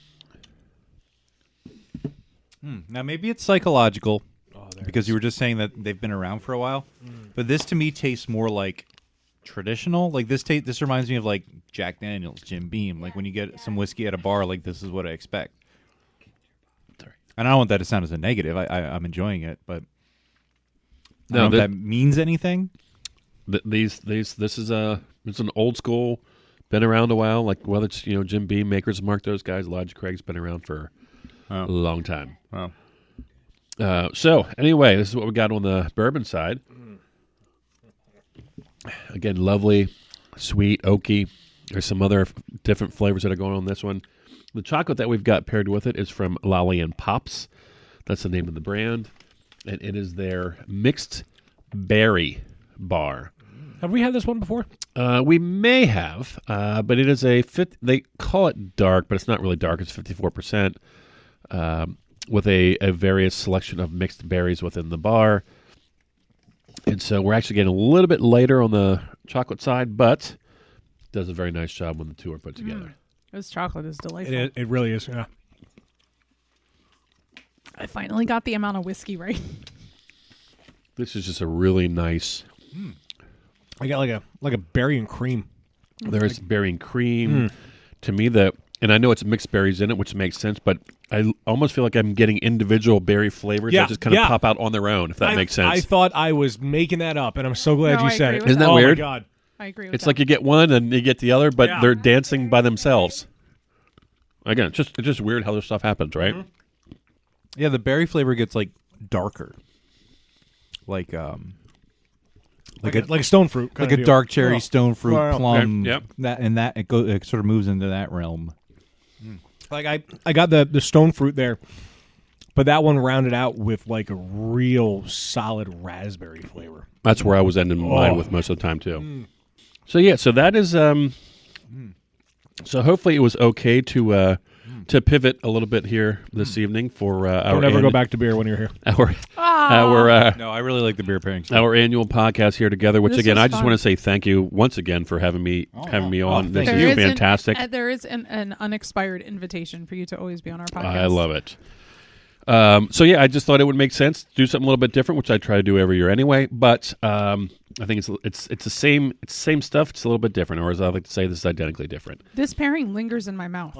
Now maybe it's psychological because you were just saying that they've been around for a while, but this to me tastes more like traditional. Like this reminds me of like Jack Daniel's, Jim Beam. Like when you get some whiskey at a bar, like this is what I expect. Sorry. And I don't want that to sound as a negative. I'm enjoying it, but I No, don't know if that means anything. This is it's an old school, been around a while. Like whether it's Jim Beam, Maker's Mark, those guys. Elijah Craig's been around for a long time. Oh. So anyway, this is what we got on the bourbon side. Again, lovely, sweet, oaky. There's some other different flavors that are going on in this one. The chocolate that we've got paired with it is from Lolly and Pops. That's the name of the brand. And it is their mixed berry bar. Have we had this one before? We may have, but it is they call it dark, but it's not really dark. It's 54%. With a various selection of mixed berries within the bar. And so we're actually getting a little bit later on the chocolate side, but does a very nice job when the two are put together. This chocolate is delightful. It really is, yeah. I finally got the amount of whiskey right. This is just a really nice. I got like a berry and cream. There's berry and cream. To me, and I know it's mixed berries in it, which makes sense, but I almost feel like I'm getting individual berry flavors that just kind of pop out on their own, if that makes sense. I thought I was making that up, and I'm so glad you said it. Isn't that weird? Oh, my God. I agree with It's that. like you get one and you get the other, but they're dancing by themselves. Again, it's just weird how this stuff happens, right? Yeah, the berry flavor gets like darker, like a stone fruit, like a dark cherry, stone fruit, plum. Yep. That it sort of moves into that realm. Like I got the stone fruit there, but that one rounded out with like a real solid raspberry flavor. That's where I was ending mine with most of the time too. So yeah, so that is so hopefully it was okay to pivot a little bit here this evening for our Don't ever go back to beer when you're here. our No, I really like the beer pairings. our annual podcast here together. Which This again, was I just fun. want to say thank you once again for having me on. This thank is you. fantastic. There is an unexpired invitation for you to always be on our podcast. I love it. So yeah, I just thought it would make sense to do something a little bit different, which I try to do every year anyway. But I think it's the same stuff. It's a little bit different, or as I like to say, this is identically different. This pairing lingers in my mouth.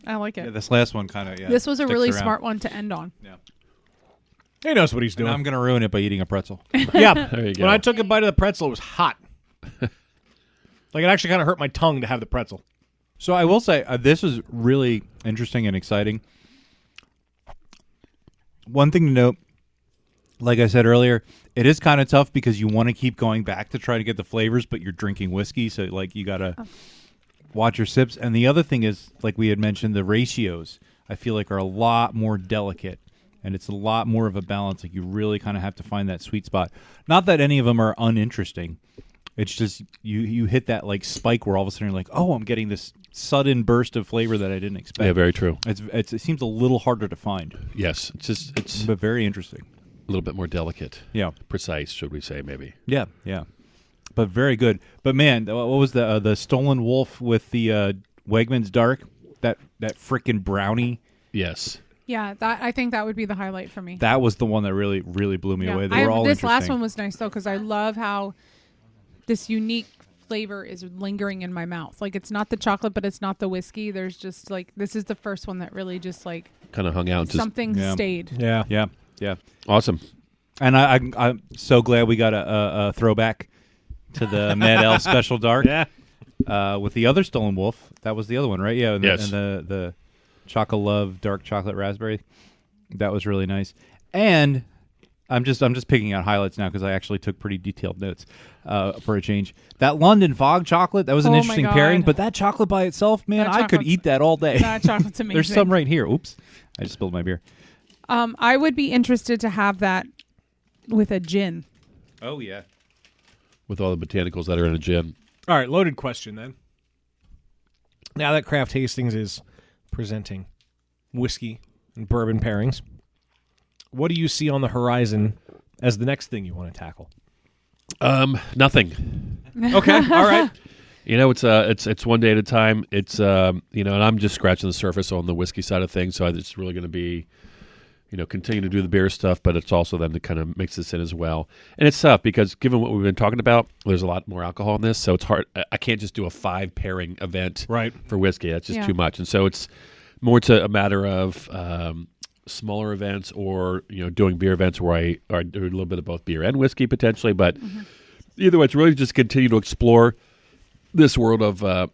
I like it. Yeah, this last one kind of This was a really around. smart one to end on. Yeah. He knows what he's doing. And I'm gonna ruin it by eating a pretzel. Yeah. There you go. When I took a bite of the pretzel, it was hot. Like it actually kind of hurt my tongue to have the pretzel. So I will say this is really interesting and exciting. One thing to note, like I said earlier, it is kind of tough because you want to keep going back to try to get the flavors, but you're drinking whiskey, so like you gotta watch your sips. And the other thing is, like we had mentioned, the ratios I feel like are a lot more delicate and it's a lot more of a balance. Like you really kind of have to find that sweet spot. Not that any of them are uninteresting. It's just you hit that like spike where all of a sudden you're like, oh, I'm getting this sudden burst of flavor that I didn't expect. Yeah, very true. It seems a little harder to find. Yes, it's but very interesting. A little bit more delicate. Yeah, precise, should we say? Maybe. Yeah, yeah. But very good. But man, what was the Stolen Wolf with the Wegmans Dark? That frickin' brownie. Yes. Yeah, I think that would be the highlight for me. That was the one that really blew me away. They were all this last interesting. one was nice though because I love how this unique flavor is lingering in my mouth. Like it's not the chocolate, but it's not the whiskey. There's just like this is the first one that really just like kind of hung out. Something stayed. Yeah. Awesome. And I'm so glad we got a throwback to the Mad Ale Special Dark. Yeah. With the other Stolen Wolf, that was the other one, right? Yeah. And yes. The Chocolate Love Dark Chocolate Raspberry, that was really nice. And I'm just picking out highlights now because I actually took pretty detailed notes for a change. That London Fog chocolate, that was an interesting pairing. But that chocolate by itself, man, I could eat that all day. That chocolate's amazing. There's some right here. Oops, I just spilled my beer. I would be interested to have that with a gin. Oh yeah, with all the botanicals that are in a gin. All right, loaded question then. Now that Craft Hastings is presenting whiskey and bourbon pairings, what do you see on the horizon as the next thing you want to tackle? Nothing. Okay, all right. You know, it's one day at a time. It's and I'm just scratching the surface on the whiskey side of things. So it's really going to be, continue to do the beer stuff, but it's also then to kind of mix this in as well. And it's tough because given what we've been talking about, there's a lot more alcohol in this, so it's hard. I can't just do a 5 pairing event for whiskey. That's just too much. And so it's more to a matter of smaller events or doing beer events where I do a little bit of both beer and whiskey potentially. But either way, it's really just continue to explore this world of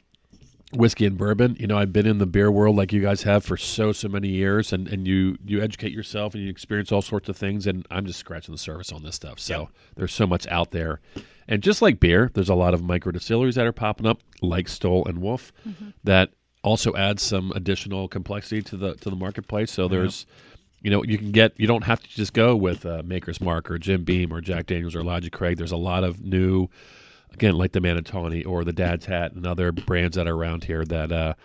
whiskey and bourbon. I've been in the beer world like you guys have for so many years, and you educate yourself and you experience all sorts of things, and I'm just scratching the surface on this stuff. So there's so much out there. And just like beer, there's a lot of micro distilleries that are popping up, like Stoll and Wolf, that also adds some additional complexity to the marketplace. So there's you don't have to just go with Maker's Mark or Jim Beam or Jack Daniels or Logic Craig. There's a lot of new, again, like the Manitoni or the Dad's Hat and other brands that are around here that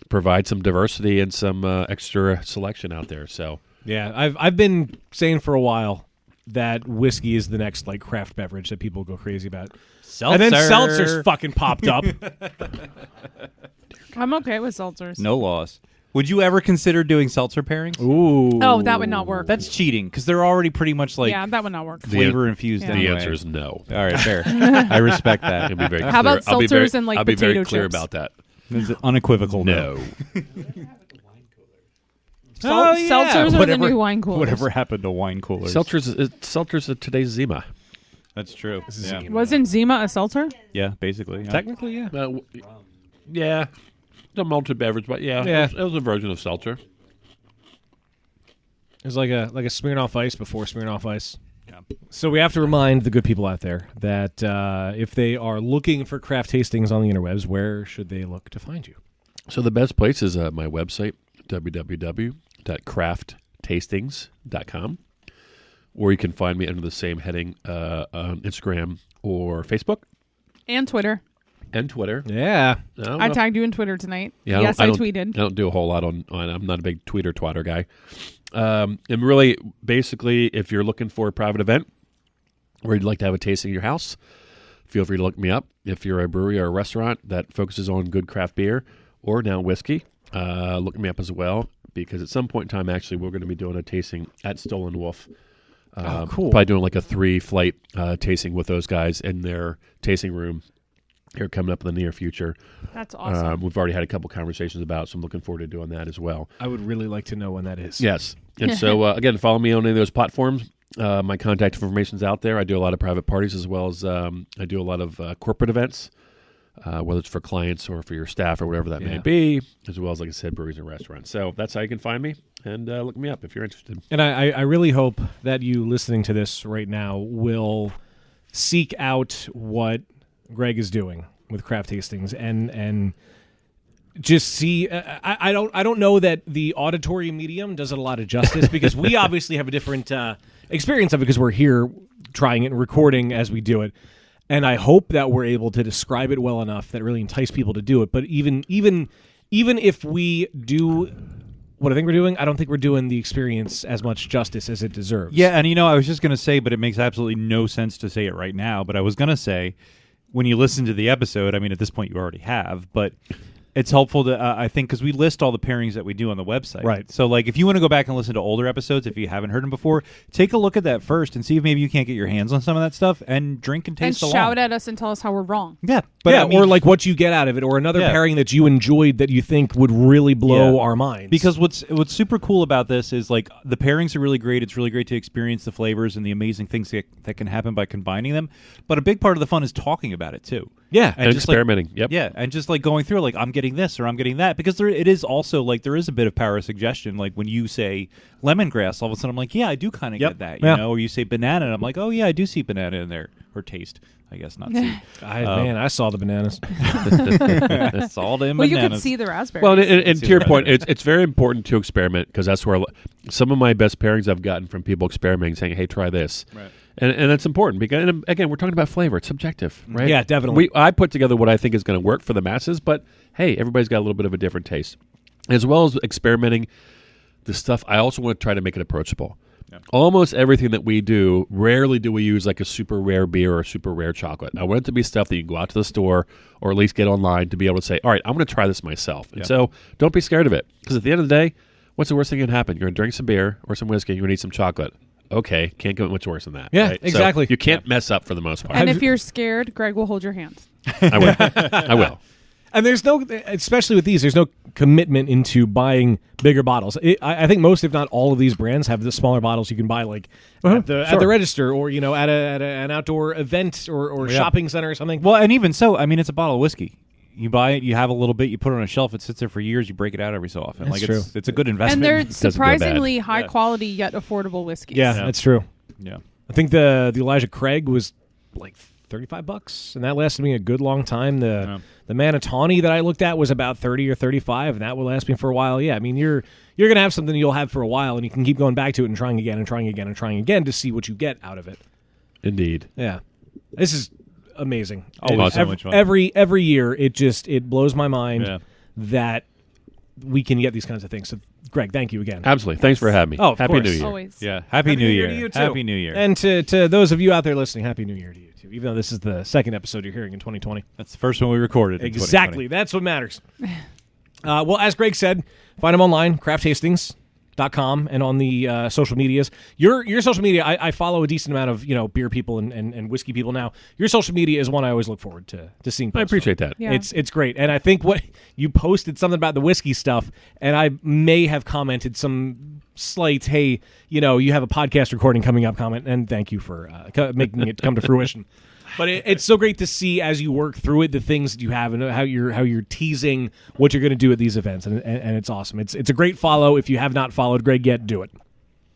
provide some diversity and some extra selection out there. So yeah, I've been saying for a while that whiskey is the next like craft beverage that people go crazy about. Seltzer. And then seltzers fucking popped up. I'm okay with seltzers. No loss. Would you ever consider doing seltzer pairings? Ooh. Oh, that would not work. That's cheating because they're already pretty much like that would not work. Flavor infused. Yeah. Anyway. the answer is no. All right, fair. I respect that. It'll be very How clear. about seltzers and like I'll be potato very clear chips? about that. Is it unequivocal? No. Seltzers are the new wine coolers. Whatever happened to wine coolers? Seltzers are today's Zima. That's true. Yeah. Wasn't Zima a seltzer? Yeah, basically. Yeah. Technically, yeah. Yeah. It's a malted beverage, but it was a version of seltzer. It was like a Smirnoff Ice before Smirnoff Ice. Yeah. So we have to remind the good people out there that if they are looking for craft tastings on the interwebs, where should they look to find you? So the best place is my website, www.crafttastings.com, or you can find me under the same heading on Instagram or Facebook. And Twitter. And Twitter. Yeah. I tagged you in Twitter tonight. Yeah, yes, I don't- tweeted. I don't do a whole lot on I'm not a big tweeter twatter guy. And really, basically, if you're looking for a private event where you'd like to have a tasting in your house, feel free to look me up. If you're a brewery or a restaurant that focuses on good craft beer or now whiskey, look me up as well, because at some point in time, actually, we're going to be doing a tasting at Stolen Wolf. Cool. Probably doing like a 3-flight tasting with those guys in their tasting room here coming up in the near future. That's awesome. We've already had a couple conversations about, so I'm looking forward to doing that as well. I would really like to know when that is. Yes. And so, again, follow me on any of those platforms. My contact information's out there. I do a lot of private parties as well as I do a lot of corporate events, whether it's for clients or for your staff or whatever that may be, as well as, like I said, breweries and restaurants. So that's how you can find me, and look me up if you're interested. And I really hope that you listening to this right now will seek out what Greg is doing with craft tastings and just see. I don't know that the auditory medium does it a lot of justice because we obviously have a different experience of it because we're here trying it and recording as we do it. And I hope that we're able to describe it well enough that it really entice people to do it. But even if we do what I think we're doing, I don't think we're doing the experience as much justice as it deserves. Yeah, and I was just going to say, but it makes absolutely no sense to say it right now, but I was going to say, when you listen to the episode, I mean, at this point you already have, but it's helpful to, I think, because we list all the pairings that we do on the website. Right. So, like, if you want to go back and listen to older episodes, if you haven't heard them before, take a look at that first and see if maybe you can't get your hands on some of that stuff and drink and taste and along. shout at us and tell us how we're wrong. Yeah. But yeah, I mean, or like what you get out of it, or another pairing that you enjoyed that you think would really blow our minds. Because what's super cool about this is like the pairings are really great. It's really great to experience the flavors and the amazing things that can happen by combining them. But a big part of the fun is talking about it too. Yeah, and just experimenting. Like, yeah, and just like going through like I'm getting this or I'm getting that because it is also like there is a bit of power of suggestion. Like when you say lemongrass, all of a sudden I'm like, yeah, I do kind of get that, you know. Or you say banana, and I'm like, oh yeah, I do see banana in there, or taste. I guess not see. Man, I saw the bananas. I saw them. Well, bananas. you could see the raspberries. Well, and to your point, it's very important to experiment because that's where some of my best pairings I've gotten from people experimenting, saying, "Hey, try this." Right. And that's important because, and again, we're talking about flavor. It's subjective, right? Yeah, definitely. I put together what I think is going to work for the masses, but hey, everybody's got a little bit of a different taste. As well as experimenting the stuff, I also want to try to make it approachable. Yeah. Almost everything that we do, rarely do we use like a super rare beer or a super rare chocolate. I want it to be stuff that you can go out to the store or at least get online to be able to say, all right, I'm going to try this myself. And so don't be scared of it because at the end of the day, what's the worst thing that can happen? You're going to drink some beer or some whiskey, you're going to eat some chocolate. Okay, can't get much worse than that. Yeah, right? exactly. So you can't mess up for the most part. And if you're scared, Greg will hold your hand. I will. I will. And there's no, especially with these, there's no commitment into buying bigger bottles. I think most, if not all, of these brands have the smaller bottles you can buy, like at the register, or at an outdoor event or shopping center or something. Well, and even so, I mean, it's a bottle of whiskey. You buy it, you have a little bit, you put it on a shelf, it sits there for years, you break it out every so often. That's true. It's a good investment. And they're surprisingly high quality yet affordable whiskeys. Yeah, that's true. Yeah, I think the Elijah Craig was like $35, and that lasted me a good long time. The Manitani that I looked at was about $30 or $35, and that will last me for a while. Yeah, I mean, you're gonna have something you'll have for a while, and you can keep going back to it and trying again and trying again and trying again to see what you get out of it. Indeed. Yeah, this is amazing. So much fun. Every year, it blows my mind that we can get these kinds of things. So, Greg, thank you again. Absolutely. Thanks for having me. Oh, of Happy course. New Year. Always. Yeah, Happy New Year to you too. Happy New Year. And to those of you out there listening, Happy New Year to you too. Even though this is the second episode you're hearing in 2020. That's the first one we recorded. Exactly. That's what matters. Well, as Greg said, find them online, crafttastings.com, and on the social medias. Your social media, I follow a decent amount of beer people and whiskey people now. Your social media is one I always look forward to seeing. I appreciate that. Yeah. It's great, and I think what you posted something about the whiskey stuff, and I may have commented some slight, hey, you have a podcast recording coming up comment, and thank you for making it come to fruition. But it's so great to see as you work through it the things that you have and how you're teasing what you're going to do at these events, and it's awesome. It's a great follow. If you have not followed Greg yet, do it.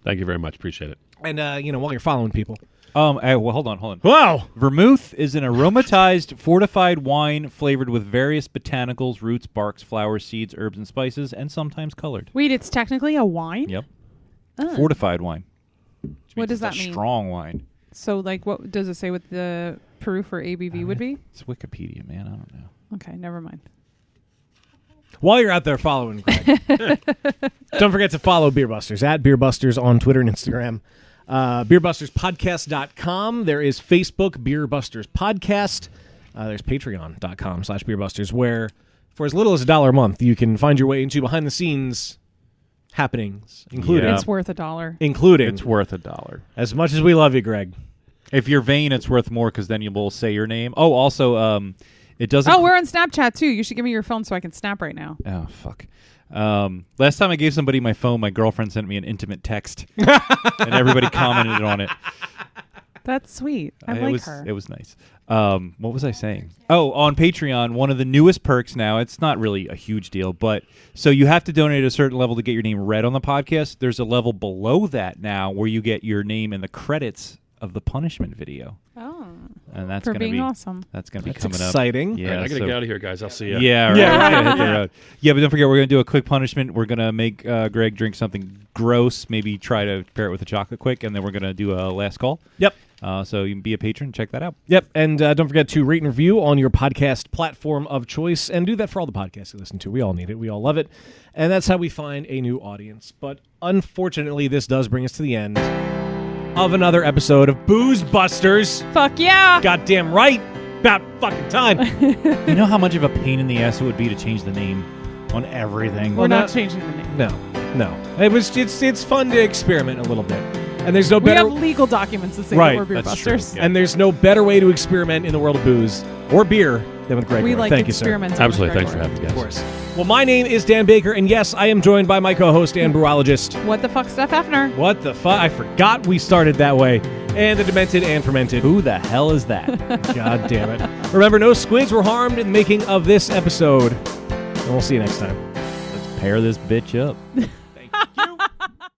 Thank you very much. Appreciate it. And while you're following people, well, hold on. Wow, vermouth is an aromatized fortified wine flavored with various botanicals, roots, barks, flowers, seeds, herbs, and spices, and sometimes colored. Wait, it's technically a wine? Yep. Fortified wine. What does that mean? Strong wine. So, what does it say what the proof or ABV would be? It's Wikipedia, man. I don't know. Okay, never mind. While you're out there following Greg, don't forget to follow Beerbusters at Beerbusters on Twitter and Instagram. BeerbustersPodcast.com. There is Facebook, Beerbusters Podcast. There's Patreon.com/Beerbusters, where for as little as $1 a month, you can find your way into behind-the-scenes happenings, including... It's worth $1. Including... It's worth $1. As much as we love you, Greg. If you're vain, it's worth more because then you will say your name. Oh, also, it doesn't... Oh, we're on Snapchat, too. You should give me your phone so I can snap right now. Oh, fuck. Last time I gave somebody my phone, my girlfriend sent me an intimate text, and everybody commented on it. That's sweet. I like her. It was nice. What was I saying? Oh, on Patreon, one of the newest perks now, it's not really a huge deal, but so you have to donate a certain level to get your name read on the podcast. There's a level below that now where you get your name in the credits of the punishment video. Oh. and that's For going to being be awesome. That's going to be That's coming exciting. up. All right, I gotta get out of here, guys. I'll see you. Yeah, right. Yeah. Hit the road. Yeah, but don't forget, we're going to do a quick punishment. We're going to make Greg drink something gross, maybe try to pair it with a chocolate quick, and then we're going to do a last call. Yep. So you can be a patron. Check that out. Yep, and don't forget to rate and review on your podcast platform of choice, and do that for all the podcasts you listen to. We all need it. We all love it, and that's how we find a new audience. But unfortunately, this does bring us to the end of another episode of Booze Busters. Fuck yeah! Goddamn right. About fucking time. You know how much of a pain in the ass it would be to change the name on everything? We're not changing the name. No. It's fun to experiment a little bit. And there's no We better have legal documents that say Right, that we're beer that's true. busters. Yeah. and there's no better way to experiment in the world of booze or beer than with Greg. We like Thank you, sir. experimenting. Absolutely. with Thanks for having me, Of guys. course. Well, my name is Dan Baker, and yes, I am joined by my co-host and brewologist. What the fuck, Steph Hefner? What the fuck? I forgot we started that way. And the demented and fermented. Who the hell is that? God damn it. Remember, no squids were harmed in the making of this episode. And we'll see you next time. Let's pair this bitch up.